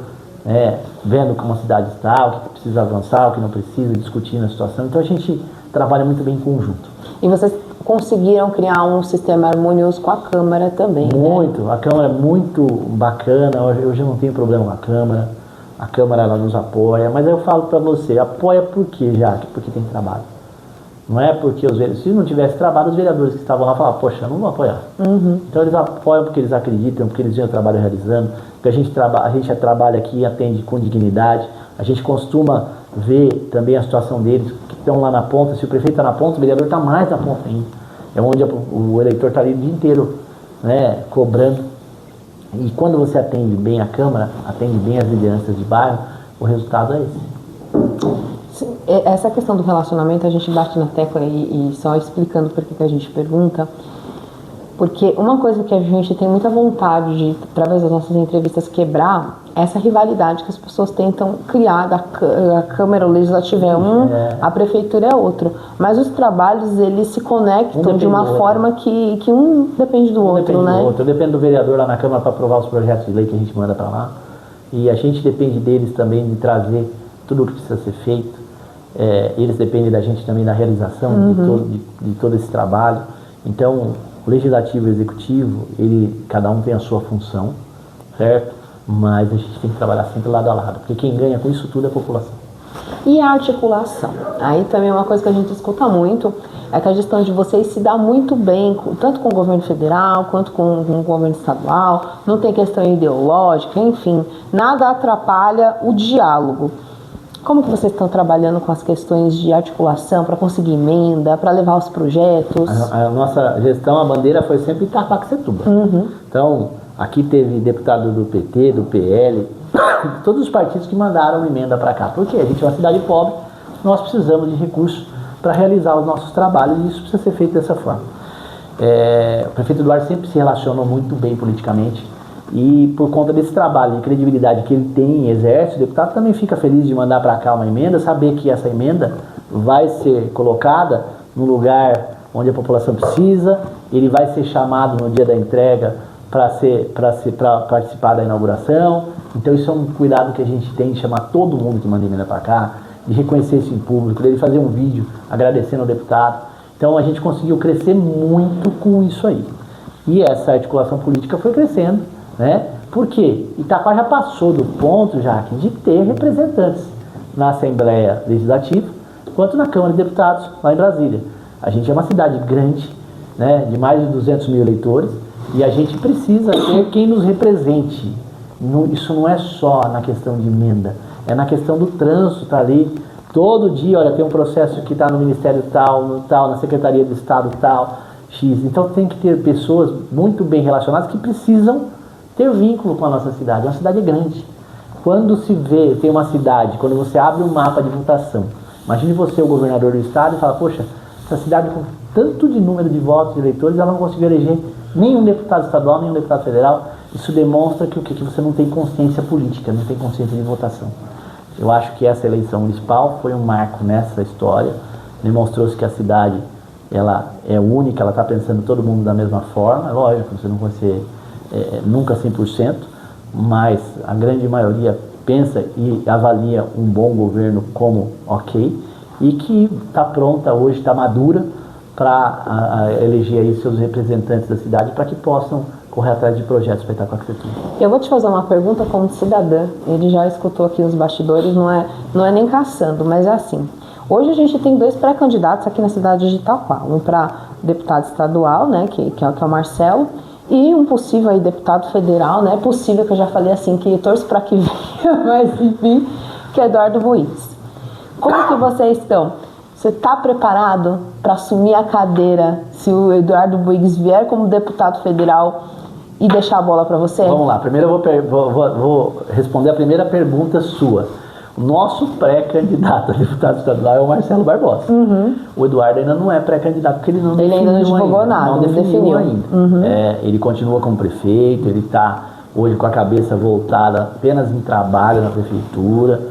vendo como a cidade está, o que precisa avançar, o que não precisa, discutindo a situação, então a gente trabalha muito bem em conjunto.
E vocês conseguiram criar um sistema harmonioso com a Câmara também,
muito,
né?
A Câmara é muito bacana, hoje eu não tenho problema com a Câmara ela nos apoia, mas eu falo para você, apoia por quê, Jaque? Porque tem trabalho. Não é porque se não tivesse trabalho, os vereadores que estavam lá falavam, poxa, não vou apoiar. Então eles apoiam porque eles acreditam, porque eles veem o trabalho realizando, porque a gente trabalha aqui e atende com dignidade, a gente costuma ver também a situação deles, que estão lá na ponta, se o prefeito está na ponta, o vereador está mais na ponta ainda. É onde o eleitor está ali o dia inteiro, cobrando. E quando você atende bem a Câmara, atende bem as lideranças de bairro, o resultado é esse.
Essa questão do relacionamento, a gente bate na tecla e só explicando por que a gente pergunta, porque uma coisa que a gente tem muita vontade de, através das nossas entrevistas, quebrar, é essa rivalidade que as pessoas tentam criar, a Câmara, o Legislativo é um, a Prefeitura é outro, mas os trabalhos, eles se conectam de uma forma que um depende do outro, né?
Eu dependo do vereador lá na Câmara para aprovar os projetos de lei que a gente manda para lá, e a gente depende deles também de trazer tudo o que precisa ser feito, eles dependem da gente também da realização de todo esse trabalho. Então, o Legislativo e o Executivo, cada um tem a sua função, certo? Mas a gente tem que trabalhar sempre lado a lado, porque quem ganha com isso tudo é a população.
E a articulação? Aí também é uma coisa que a gente escuta muito, é que a gestão de vocês se dá muito bem, tanto com o governo federal, quanto com o governo estadual, não tem questão ideológica, enfim, nada atrapalha o diálogo. Como que vocês estão trabalhando com as questões de articulação para conseguir emenda, para levar os projetos?
A nossa gestão, a bandeira foi sempre Itaquaquecetuba. Então, aqui teve deputado do PT, do PL, todos os partidos que mandaram emenda para cá. Porque a gente é uma cidade pobre, nós precisamos de recursos para realizar os nossos trabalhos e isso precisa ser feito dessa forma. O prefeito Eduardo sempre se relacionou muito bem politicamente e por conta desse trabalho de credibilidade que ele tem e exerce, o deputado também fica feliz de mandar para cá uma emenda, saber que essa emenda vai ser colocada no lugar onde a população precisa, ele vai ser chamado no dia da entrega para participar da inauguração. Então isso é um cuidado que a gente tem de chamar todo mundo que manda emenda para cá, de reconhecer isso em público, dele fazer um vídeo agradecendo ao deputado. Então a gente conseguiu crescer muito com isso aí. E essa articulação política foi crescendo, né? Por quê? Itaquá já passou do ponto, Jaque, de ter representantes na Assembleia Legislativa, quanto na Câmara de Deputados, lá em Brasília. A gente é uma cidade grande, né, de mais de 200 mil eleitores, e a gente precisa ter quem nos represente. Isso não é só na questão de emenda, é na questão do trânsito, tá ali. Todo dia, olha, tem um processo que está no Ministério tal, na Secretaria do Estado tal, X. Então tem que ter pessoas muito bem relacionadas que precisam ter vínculo com a nossa cidade. Uma cidade grande. Quando se vê, tem uma cidade, quando você abre um mapa de votação, imagine você, o governador do estado, e fala, poxa, essa cidade com tanto de número de votos de eleitores, ela não conseguiu eleger nenhum deputado estadual, nenhum deputado federal. Isso demonstra que o quê? Que você não tem consciência política, não tem consciência de votação. Eu acho que essa eleição municipal foi um marco nessa história, demonstrou-se que a cidade ela é única, ela está pensando todo mundo da mesma forma, é lógico, você não vai ser nunca 100%, mas a grande maioria pensa e avalia um bom governo como ok, e que está pronta hoje, está madura para eleger aí seus representantes da cidade para que possam correr atrás de projetos para Itaquaquecetuba.
Eu vou te fazer uma pergunta como cidadã, ele já escutou aqui nos bastidores, não é nem caçando, mas é assim. Hoje a gente tem 2 pré-candidatos aqui na cidade de Itaquá, um para deputado estadual, né, que é o Marcelo, e um possível aí deputado federal, né, possível que eu já falei assim, que torço para que venha, mas enfim, que é Eduardo Ruiz. Como que vocês estão? Você está preparado para assumir a cadeira se o Eduardo Buigs vier como deputado federal e deixar a bola para você?
Vamos lá, primeiro eu vou responder a primeira pergunta sua. O nosso pré-candidato a deputado estadual é o Marcelo Barbosa. O Eduardo ainda não é pré-candidato, porque ele
ainda não divulgou nada,
não definiu ainda. Ele continua como prefeito, ele está hoje com a cabeça voltada apenas em trabalho na prefeitura.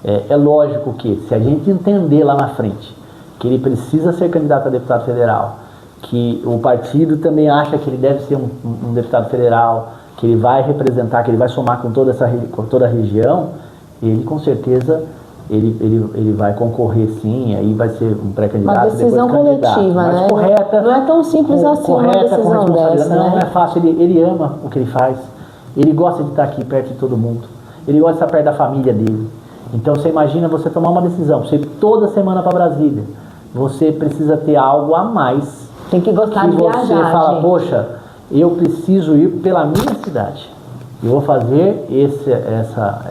É lógico que, se a gente entender lá na frente que ele precisa ser candidato a deputado federal, que o partido também acha que ele deve ser um deputado federal, que ele vai representar, que ele vai somar com toda a região, ele com certeza ele vai concorrer sim, aí vai ser um pré-candidato.
Uma decisão coletiva, né?
Correta,
não é tão simples assim uma decisão dessa,
não
né?
Não é fácil, ele ama o que ele faz, ele gosta de estar aqui perto de todo mundo, ele gosta de estar perto da família dele. Então você imagina você tomar uma decisão, você ir toda semana para Brasília, você precisa ter algo a mais.
Tem que gostar de viajar,
você fala,
gente.
poxa, eu preciso ir pela minha cidade. Eu vou fazer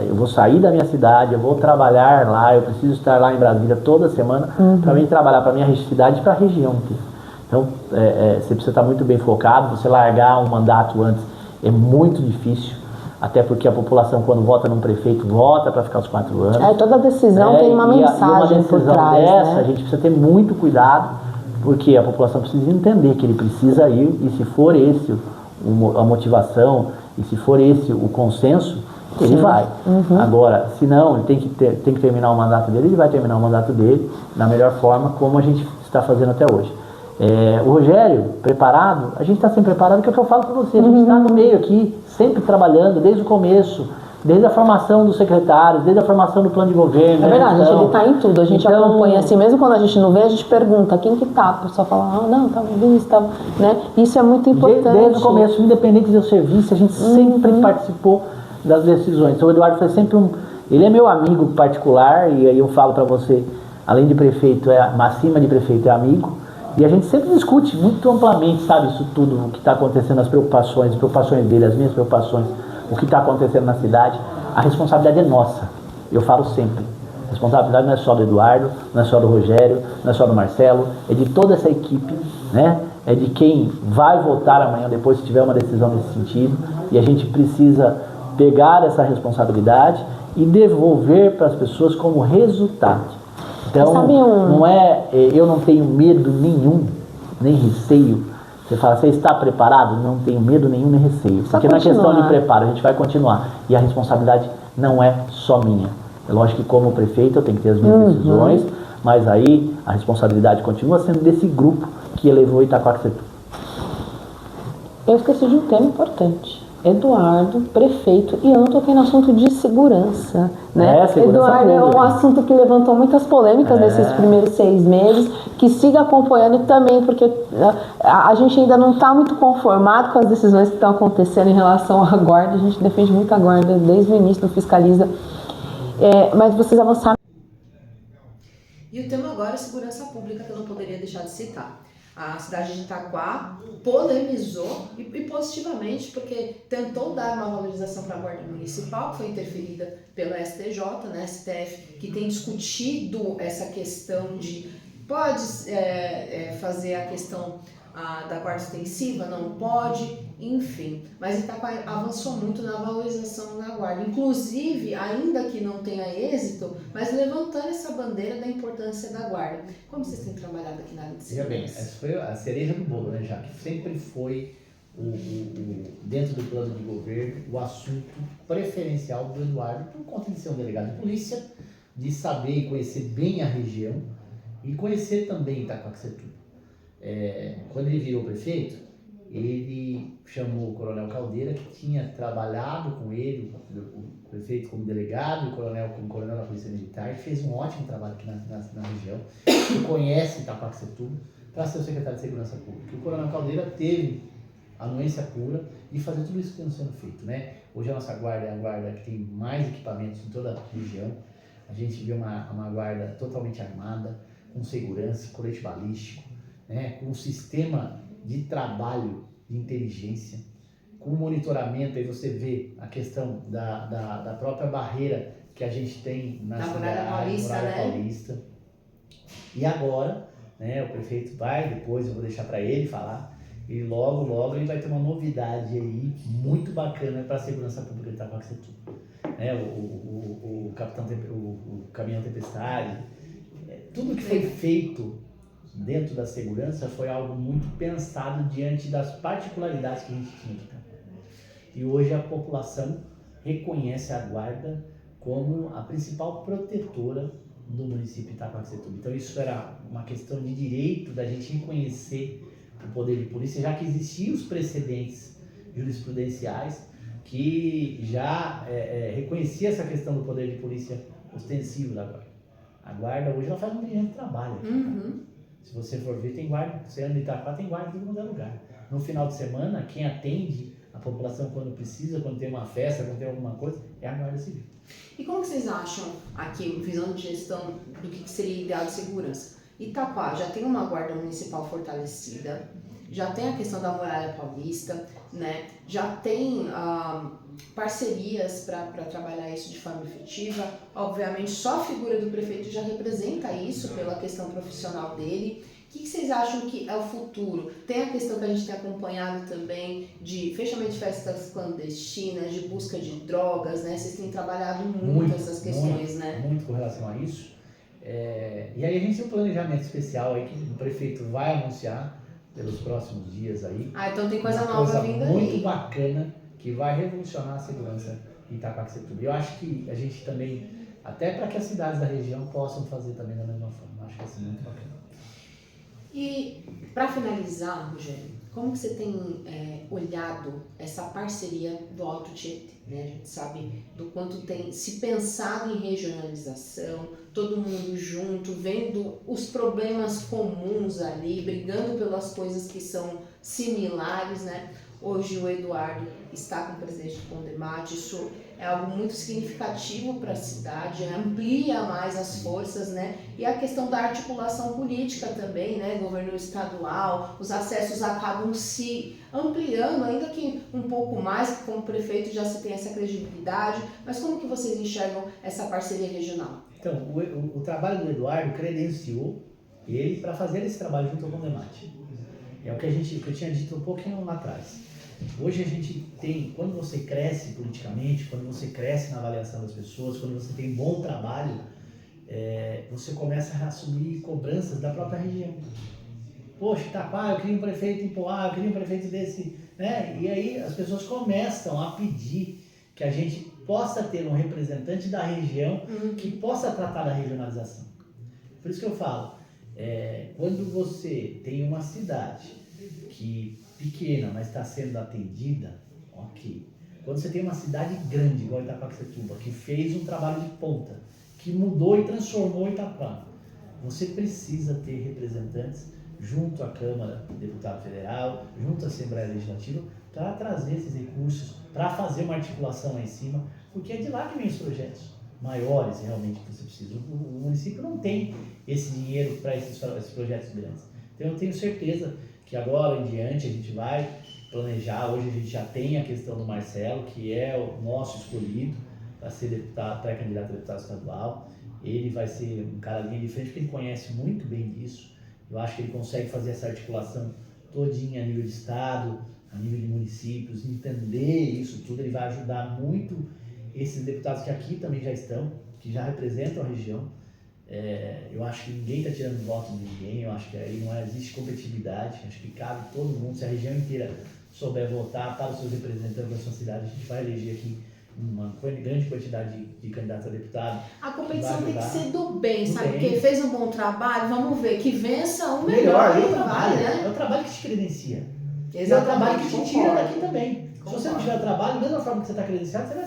eu vou sair da minha cidade, eu vou trabalhar lá, eu preciso estar lá em Brasília toda semana para vir trabalhar para a minha cidade e para a região inteira. Então, você precisa estar muito bem focado, você largar um mandato antes é muito difícil. Até porque a população, quando vota num prefeito, vota para ficar os 4 anos.
Toda decisão tem uma mensagem por trás,
dessa,
né?
A gente precisa ter muito cuidado, porque a população precisa entender que ele precisa ir, e se for esse a motivação, e se for esse o consenso, ele vai. Agora, se não, ele tem que terminar o mandato dele, ele vai terminar o mandato dele da melhor forma, como a gente está fazendo até hoje. O Rogério, preparado, a gente está sempre preparado, que é o que eu falo para você, a gente está no meio aqui, sempre trabalhando, desde o começo, desde a formação dos secretários, desde a formação do plano de governo.
É verdade, ele está em tudo, a gente acompanha assim, mesmo quando a gente não vê, a gente pergunta quem que tá, o pessoal fala, não, estava visto, né? Isso é muito importante.
Desde o começo, independente do serviço, a gente sempre participou das decisões. Então o Eduardo foi sempre ele é meu amigo particular, e aí eu falo para você, além de prefeito, acima de prefeito é amigo. E a gente sempre discute muito amplamente, sabe, isso tudo, o que está acontecendo, as preocupações dele, as minhas preocupações, o que está acontecendo na cidade. A responsabilidade é nossa, eu falo sempre. A responsabilidade não é só do Eduardo, não é só do Rogério, não é só do Marcelo, é de toda essa equipe, né? É de quem vai votar amanhã, depois, se tiver uma decisão nesse sentido. E a gente precisa pegar essa responsabilidade e devolver para as pessoas como resultado. Então, eu não tenho medo nenhum, nem receio. Você fala, você está preparado? Não tenho medo nenhum, nem receio. Porque na questão de preparo, a gente vai continuar. E a responsabilidade não é só minha. É lógico que como prefeito eu tenho que ter as minhas decisões, mas aí a responsabilidade continua sendo desse grupo que elevou Itaquaquecetuba.
Eu esqueci de um tema importante. Eduardo, prefeito, e eu não toquei no assunto de segurança, né?
Segurança
Eduardo
pública.
É um assunto que levantou muitas polêmicas nesses primeiros 6 meses, que siga acompanhando também, porque a gente ainda não está muito conformado com as decisões que estão acontecendo em relação à guarda, a gente defende muito a guarda desde o início do Fiscaliza, mas vocês avançaram.
E o tema agora é segurança pública, que eu não poderia deixar de citar. A cidade de Itaquá polemizou e positivamente, porque tentou dar uma valorização para a Guarda Municipal, que foi interferida pelo STJ, né, STF, que tem discutido essa questão de pode fazer a questão da guarda extensiva, não pode, enfim. Mas Itaquá avançou muito na valorização da guarda, inclusive, ainda que não tenha êxito, mas levantando essa bandeira da importância da guarda. Como vocês têm trabalhado aqui na área de segurança?
Veja bem, essa foi a cereja do bolo, né, já que sempre foi
dentro do plano de governo, o assunto preferencial do Eduardo, por conta de ser um delegado de polícia, de saber e conhecer bem a região e conhecer também Itaquaquecetuba. Quando ele virou prefeito, ele chamou o Coronel Caldeira, que tinha trabalhado com ele, o prefeito como delegado, o coronel como coronel da Polícia Militar, e fez um ótimo trabalho aqui na região, que conhece Itaquaquecetuba, para ser o secretário de Segurança Pública. O Coronel Caldeira teve anuência pura e fazer tudo isso que está sendo feito, né? Hoje a nossa guarda é a guarda que tem mais equipamentos em toda a região. A gente vê uma guarda totalmente armada, com segurança, colete balístico, né? Com um sistema de trabalho de inteligência, com monitoramento. Aí você vê a questão da própria barreira que a gente tem na
Muralha Paulista,
Muralha
né?
Paulista. E agora, né, o prefeito vai, depois eu vou deixar para ele falar, e logo ele vai ter uma novidade aí muito bacana para a segurança pública de Itaquaquecetuba. O caminhão Tempestade, tudo que foi feito dentro da segurança foi algo muito pensado diante das particularidades que a gente tinha aqui. E hoje a população reconhece a guarda como a principal protetora do município de Itaquaquecetuba. Então isso era uma questão de direito da gente reconhecer o poder de polícia, já que existiam os precedentes jurisprudenciais que já reconhecia essa questão do poder de polícia ostensivo da guarda. A guarda hoje ela faz um brilhante trabalho. Se você for ver, tem guarda, você anda em Itaquá, tem guarda em todo lugar. No final de semana, quem atende a população quando precisa, quando tem uma festa, quando tem alguma coisa, é a Guarda Civil.
E como que vocês acham, aqui, visão de gestão, do que seria ideal de segurança? Itaquá já tem uma guarda municipal fortalecida, já tem a questão da Muralha Paulista, né? Já tem parcerias para trabalhar isso de forma efetiva. Obviamente, só a figura do prefeito já representa isso pela questão profissional dele. O que vocês acham que é o futuro? Tem a questão que a gente tem acompanhado também de fechamento de festas clandestinas, de busca de drogas, né? Vocês têm trabalhado muito essas questões, né?
Muito com relação a isso. E aí a gente tem um planejamento especial aí que o prefeito vai anunciar pelos próximos dias aí.
Então tem coisa nova vindo aí.
Muito bacana que vai revolucionar a segurança em Itaquaquecetuba. Eu acho que a gente também, até para que as cidades da região possam fazer também da mesma forma. Eu acho que vai ser muito bacana.
E para finalizar, Rogério, como que você tem olhado essa parceria do Alto Tietê? Né? A gente sabe do quanto tem se pensado em regionalização, todo mundo junto, vendo os problemas comuns ali, brigando pelas coisas que são similares, né? Hoje o Eduardo está com o presidente do Condemate, isso é algo muito significativo para a cidade, amplia mais as forças, né? E a questão da articulação política também, né? Governo estadual, os acessos acabam se ampliando, ainda que um pouco mais, que como prefeito já se tem essa credibilidade, mas como que vocês enxergam essa parceria regional?
Então, o trabalho do Eduardo credenciou ele para fazer esse trabalho junto ao Condemate. É o que eu tinha dito um pouquinho lá atrás. Hoje a gente tem, quando você cresce politicamente, quando você cresce na avaliação das pessoas, quando você tem bom trabalho, você começa a assumir cobranças da própria região. Poxa, Itaquá, eu queria um prefeito em Poá, eu queria um prefeito desse, né? E aí as pessoas começam a pedir que a gente possa ter um representante da região que possa tratar da regionalização. Por isso que eu falo, quando você tem uma cidade que pequena, mas está sendo atendida, ok. Quando você tem uma cidade grande, igual Itaquaquecetuba, que fez um trabalho de ponta, que mudou e transformou Itaquá, você precisa ter representantes junto à Câmara, Deputado Federal, junto à Assembleia Legislativa, para trazer esses recursos, para fazer uma articulação lá em cima, porque é de lá que vem os projetos maiores realmente que você precisa. O município não tem esse dinheiro para esses projetos grandes. Então eu tenho certeza que agora em diante a gente vai planejar. Hoje a gente já tem a questão do Marcelo, que é o nosso escolhido para ser deputado, pré-candidato a deputado estadual. Ele vai ser um cara linha de frente, porque ele conhece muito bem disso. Eu acho que ele consegue fazer essa articulação todinha a nível de estado, a nível de municípios, entender isso tudo. Ele vai ajudar muito esses deputados que aqui também já estão, que já representam a região. Eu acho que ninguém está tirando voto de ninguém, eu acho que aí não existe competitividade, acho que cabe todo mundo, se a região inteira souber votar para os seus representantes da sua cidade, a gente vai eleger aqui uma grande quantidade de candidatos a deputado.
A competição tem que
ajudar.
ser do bem,
Do
sabe?
bem.
Quem fez um bom trabalho, vamos ver, que vença o melhor.
É o
Vai,
trabalho,
né?
é o trabalho que te credencia.
Exatamente,
E é o trabalho que te tira
concordo.
daqui também. Se você não tiver trabalho, da mesma forma que você está credenciado, você vai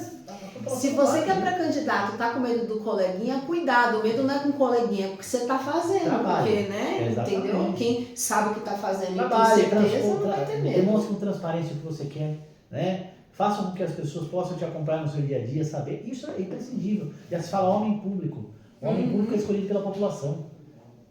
Se você que é pré-candidato tá com medo do coleguinha, cuidado, o medo não é com o coleguinha, é o que você tá fazendo,
Trabalho.
porque, né,
Exatamente.
entendeu? Quem sabe o que tá fazendo e tem
trabalhe,
certeza, não vai ter medo.
demonstre com transparência o que você quer, né? Faça com que as pessoas possam te acompanhar no seu dia a dia, saber. Isso é imprescindível. Já se fala homem público. O homem público é escolhido pela população.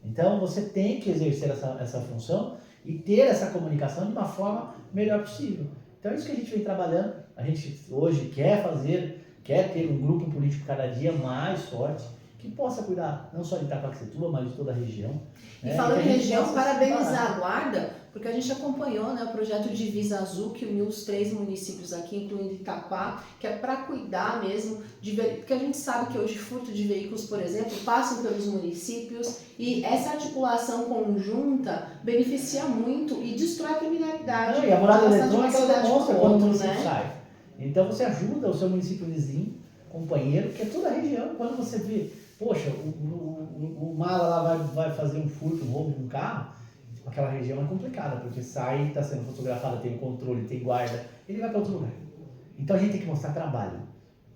Então você tem que exercer essa função e ter essa comunicação de uma forma melhor possível. Então é isso que a gente vem trabalhando. A gente hoje quer ter um grupo político cada dia mais forte, que possa cuidar não só de Itaquaquecetuba, mas de toda a região.
E falando em região,
possa
parabenizar a Guarda, porque a gente acompanhou, né, o projeto Divisa Azul, que uniu os 3 municípios aqui, incluindo Itaquá, que é para cuidar mesmo, porque a gente sabe que hoje furto de veículos, por exemplo, passam pelos municípios e essa articulação conjunta beneficia muito e destrói a criminalidade.
E a morada
Passar de uma
eletrônica ela
cidade
demonstra
pra
quando o
outra,
município
né?
sai. Então você ajuda o seu município vizinho, companheiro, que é toda a região. Quando você vê, poxa, o mala lá vai fazer um furto, um roubo de um carro, aquela região é complicada, porque sai, está sendo fotografada, tem controle, tem guarda, ele vai para outro lugar. Então a gente tem que mostrar trabalho.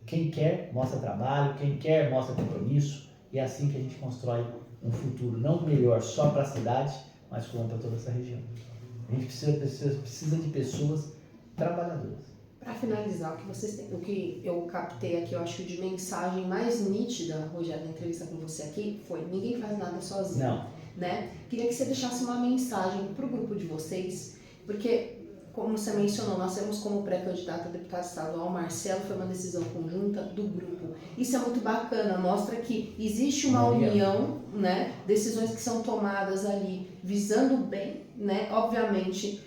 Quem quer, mostra trabalho, quem quer, mostra compromisso, e é assim que a gente constrói um futuro não melhor só para a cidade, mas como para toda essa região. A gente precisa de pessoas trabalhadoras.
Para finalizar, o que eu captei aqui, eu acho que de mensagem mais nítida, Rogério, na entrevista com você aqui, foi: ninguém faz nada sozinho.
Não.
Né? Queria que você deixasse uma mensagem para o grupo de vocês, porque, como você mencionou, nós temos como pré-candidato a deputado estadual Marcelo, foi uma decisão conjunta do grupo. Isso é muito bacana, mostra que existe uma união, né? Decisões que são tomadas ali visando o bem, né? Obviamente,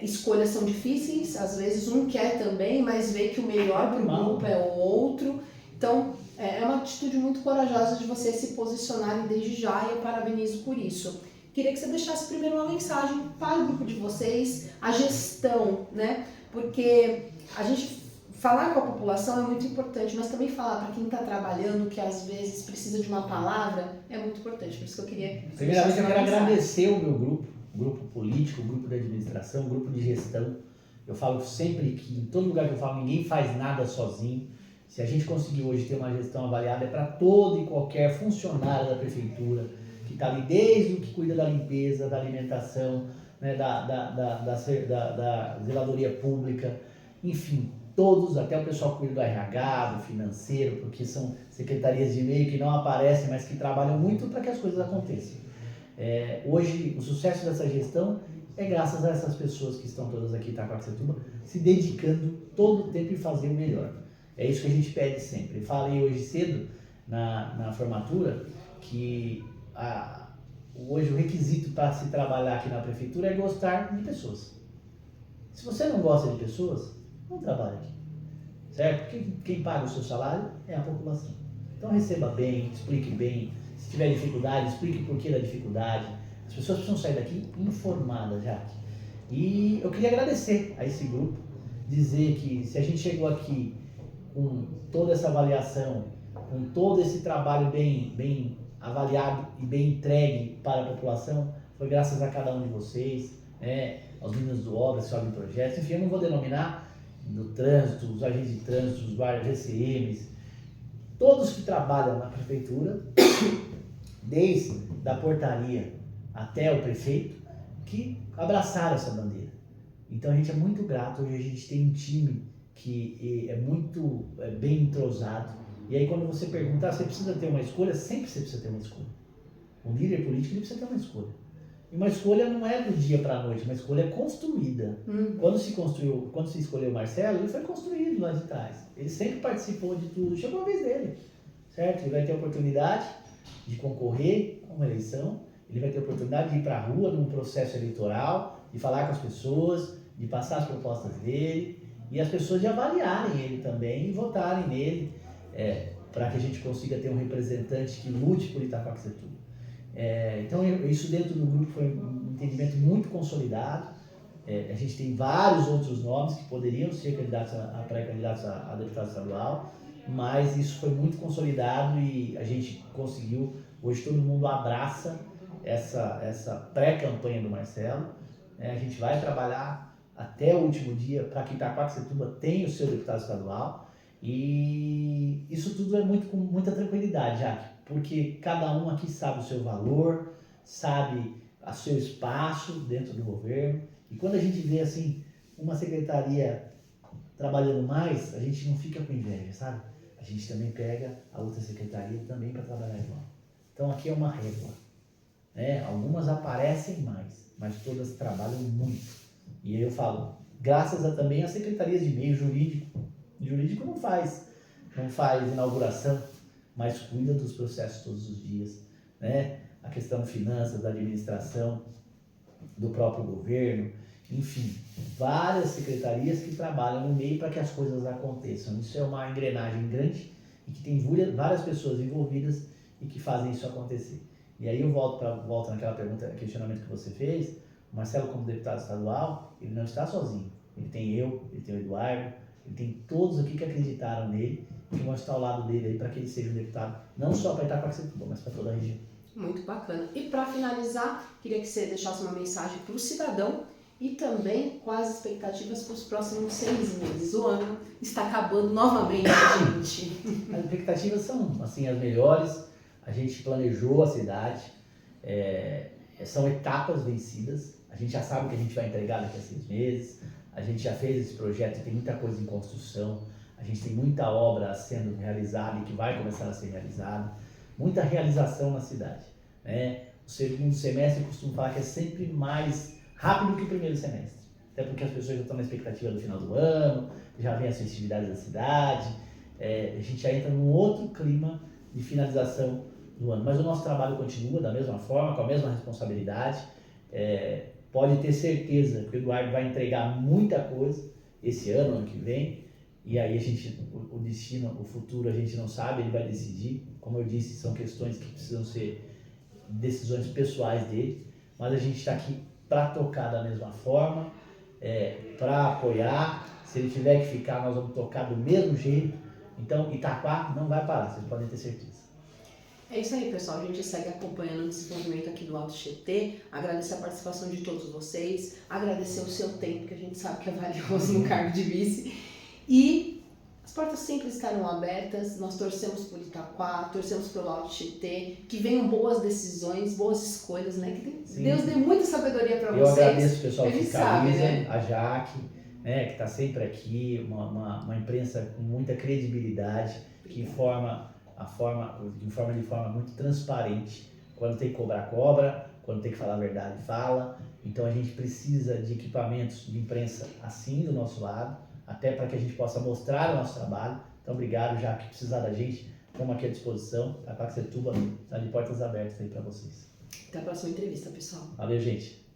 escolhas são difíceis, às vezes um quer também, mas vê que o melhor para o grupo é o outro. Então, é uma atitude muito corajosa de vocês se posicionarem desde já e eu parabenizo por isso. Queria que você deixasse primeiro uma mensagem para o grupo de vocês, a gestão, né? Porque a gente falar com a população é muito importante, mas também falar para quem está trabalhando, que às vezes precisa de uma palavra, é muito importante. Por isso que eu queria...
Primeiramente, eu quero agradecer o meu grupo, o grupo político, o grupo de administração, o grupo de gestão. Eu falo sempre que em todo lugar que eu falo, ninguém faz nada sozinho. Se a gente conseguir hoje ter uma gestão avaliada, é para todo e qualquer funcionário da prefeitura, que está ali desde o que cuida da limpeza, da alimentação, né, da zeladoria pública, enfim, todos, até o pessoal que cuida do RH, do financeiro, porque são secretarias de e-mail que não aparecem, mas que trabalham muito para que as coisas aconteçam. Hoje, o sucesso dessa gestão é graças a essas pessoas que estão todas aqui em Itaquaquecetuba, se dedicando todo o tempo em fazer o melhor. É isso que a gente pede sempre. Eu falei hoje cedo, na formatura, que hoje o requisito para se trabalhar aqui na prefeitura é gostar de pessoas. Se você não gosta de pessoas, não trabalhe aqui. Certo? Quem paga o seu salário é a população. Então receba bem, explique bem. Se tiver dificuldade, explique por que da dificuldade. As pessoas precisam sair daqui informadas, Jaque. E eu queria agradecer a esse grupo, dizer que se a gente chegou aqui com toda essa avaliação, com todo esse trabalho bem avaliado e bem entregue para a população, foi graças a cada um de vocês, aos meninos do Obras, pessoal de projetos, enfim, eu não vou denominar, do trânsito, os agentes de trânsito, os vários GCMs, todos que trabalham na prefeitura, desde da portaria até o prefeito, que abraçaram essa bandeira. Então a gente é muito grato, hoje a gente tem um time que é muito bem entrosado. E aí quando você pergunta, você precisa ter uma escolha, sempre você precisa ter uma escolha. Um líder político ele precisa ter uma escolha. E uma escolha não é do dia para a noite, uma escolha é construída. Quando se escolheu o Marcelo, ele foi construído lá de trás. Ele sempre participou de tudo, chegou a vez dele, certo? Ele vai ter a oportunidade de concorrer a uma eleição, ele vai ter a oportunidade de ir para a rua num processo eleitoral, de falar com as pessoas, de passar as propostas dele, e as pessoas de avaliarem ele também e votarem nele, para que a gente consiga ter um representante que lute por Itaquaquecetuba. Então isso dentro do grupo foi um entendimento muito consolidado. A gente tem vários outros nomes que poderiam ser candidatos pré-candidatos a deputado estadual, mas isso foi muito consolidado e a gente conseguiu. Hoje todo mundo abraça essa pré-campanha do Marcelo. A gente vai trabalhar até o último dia para que Itaquaquecetuba tenha o seu deputado estadual, e isso tudo é com muita tranquilidade, Jaque, porque cada um aqui sabe o seu valor, sabe o seu espaço dentro do governo. E quando a gente vê assim uma secretaria trabalhando mais, a gente não fica com inveja, sabe? A gente também pega a outra secretaria também para trabalhar igual. Então aqui é uma régua, né? Algumas aparecem mais, mas todas trabalham muito. E aí eu falo, graças também às secretarias de meio jurídico. O jurídico não faz inauguração, mas cuida dos processos todos os dias, né? A questão de finanças, da administração, do próprio governo, enfim, várias secretarias que trabalham no meio para que as coisas aconteçam. Isso é uma engrenagem grande e que tem várias pessoas envolvidas e que fazem isso acontecer. E aí eu volto naquela questionamento que você fez. O Marcelo, como deputado estadual, ele não está sozinho. Ele tem ele tem o Eduardo, ele tem todos aqui que acreditaram nele e que vão estar ao lado dele aí para que ele seja um deputado, não só para Itaquaquecetuba, mas para toda a região.
Muito bacana. E para finalizar, queria que você deixasse uma mensagem para o cidadão e também quais as expectativas para os próximos 6 meses. O ano está acabando novamente, gente.
As expectativas são assim, as melhores. A gente planejou a cidade, são etapas vencidas. A gente já sabe o que a gente vai entregar daqui a 6 meses. A gente já fez esse projeto e tem muita coisa em construção. A gente tem muita obra sendo realizada e que vai começar a ser realizada. Muita realização na cidade, né? O segundo semestre eu costumo falar que é sempre mais rápido que o primeiro semestre, até porque as pessoas já estão na expectativa do final do ano, já vem as festividades da cidade, a gente já entra num outro clima de finalização do ano, mas o nosso trabalho continua da mesma forma, com a mesma responsabilidade. Pode ter certeza que o Eduardo vai entregar muita coisa esse ano que vem. E aí o destino, o futuro a gente não sabe, ele vai decidir. Como eu disse, são questões que precisam ser decisões pessoais dele, mas a gente está aqui para tocar da mesma forma, para apoiar. Se ele tiver que ficar, nós vamos tocar do mesmo jeito. Então Itaquá não vai parar, vocês podem ter certeza.
É isso aí, pessoal. A gente segue acompanhando o desenvolvimento aqui do Alto Tietê. Agradecer a participação de todos vocês, agradecer o seu tempo, que a gente sabe que é valioso no cargo de vice. E as portas sempre estarão abertas. Nós torcemos por Itaquá, torcemos pelo Alto Tietê, que venham boas decisões, boas escolhas, né? Que Deus dê muita sabedoria para vocês.
Eu agradeço o pessoal que fiscaliza,
né?
A Jaque, né, que está sempre aqui, uma imprensa com muita credibilidade, que informa de forma muito transparente. Quando tem que cobrar, cobra. Quando tem que falar a verdade, fala. Então a gente precisa de equipamentos de imprensa assim do nosso lado, até para que a gente possa mostrar o nosso trabalho. Então obrigado, já que precisar da gente, estamos aqui à disposição. A Itaquaquecetuba está de portas abertas aí para vocês.
Até a próxima entrevista, pessoal.
Valeu, gente.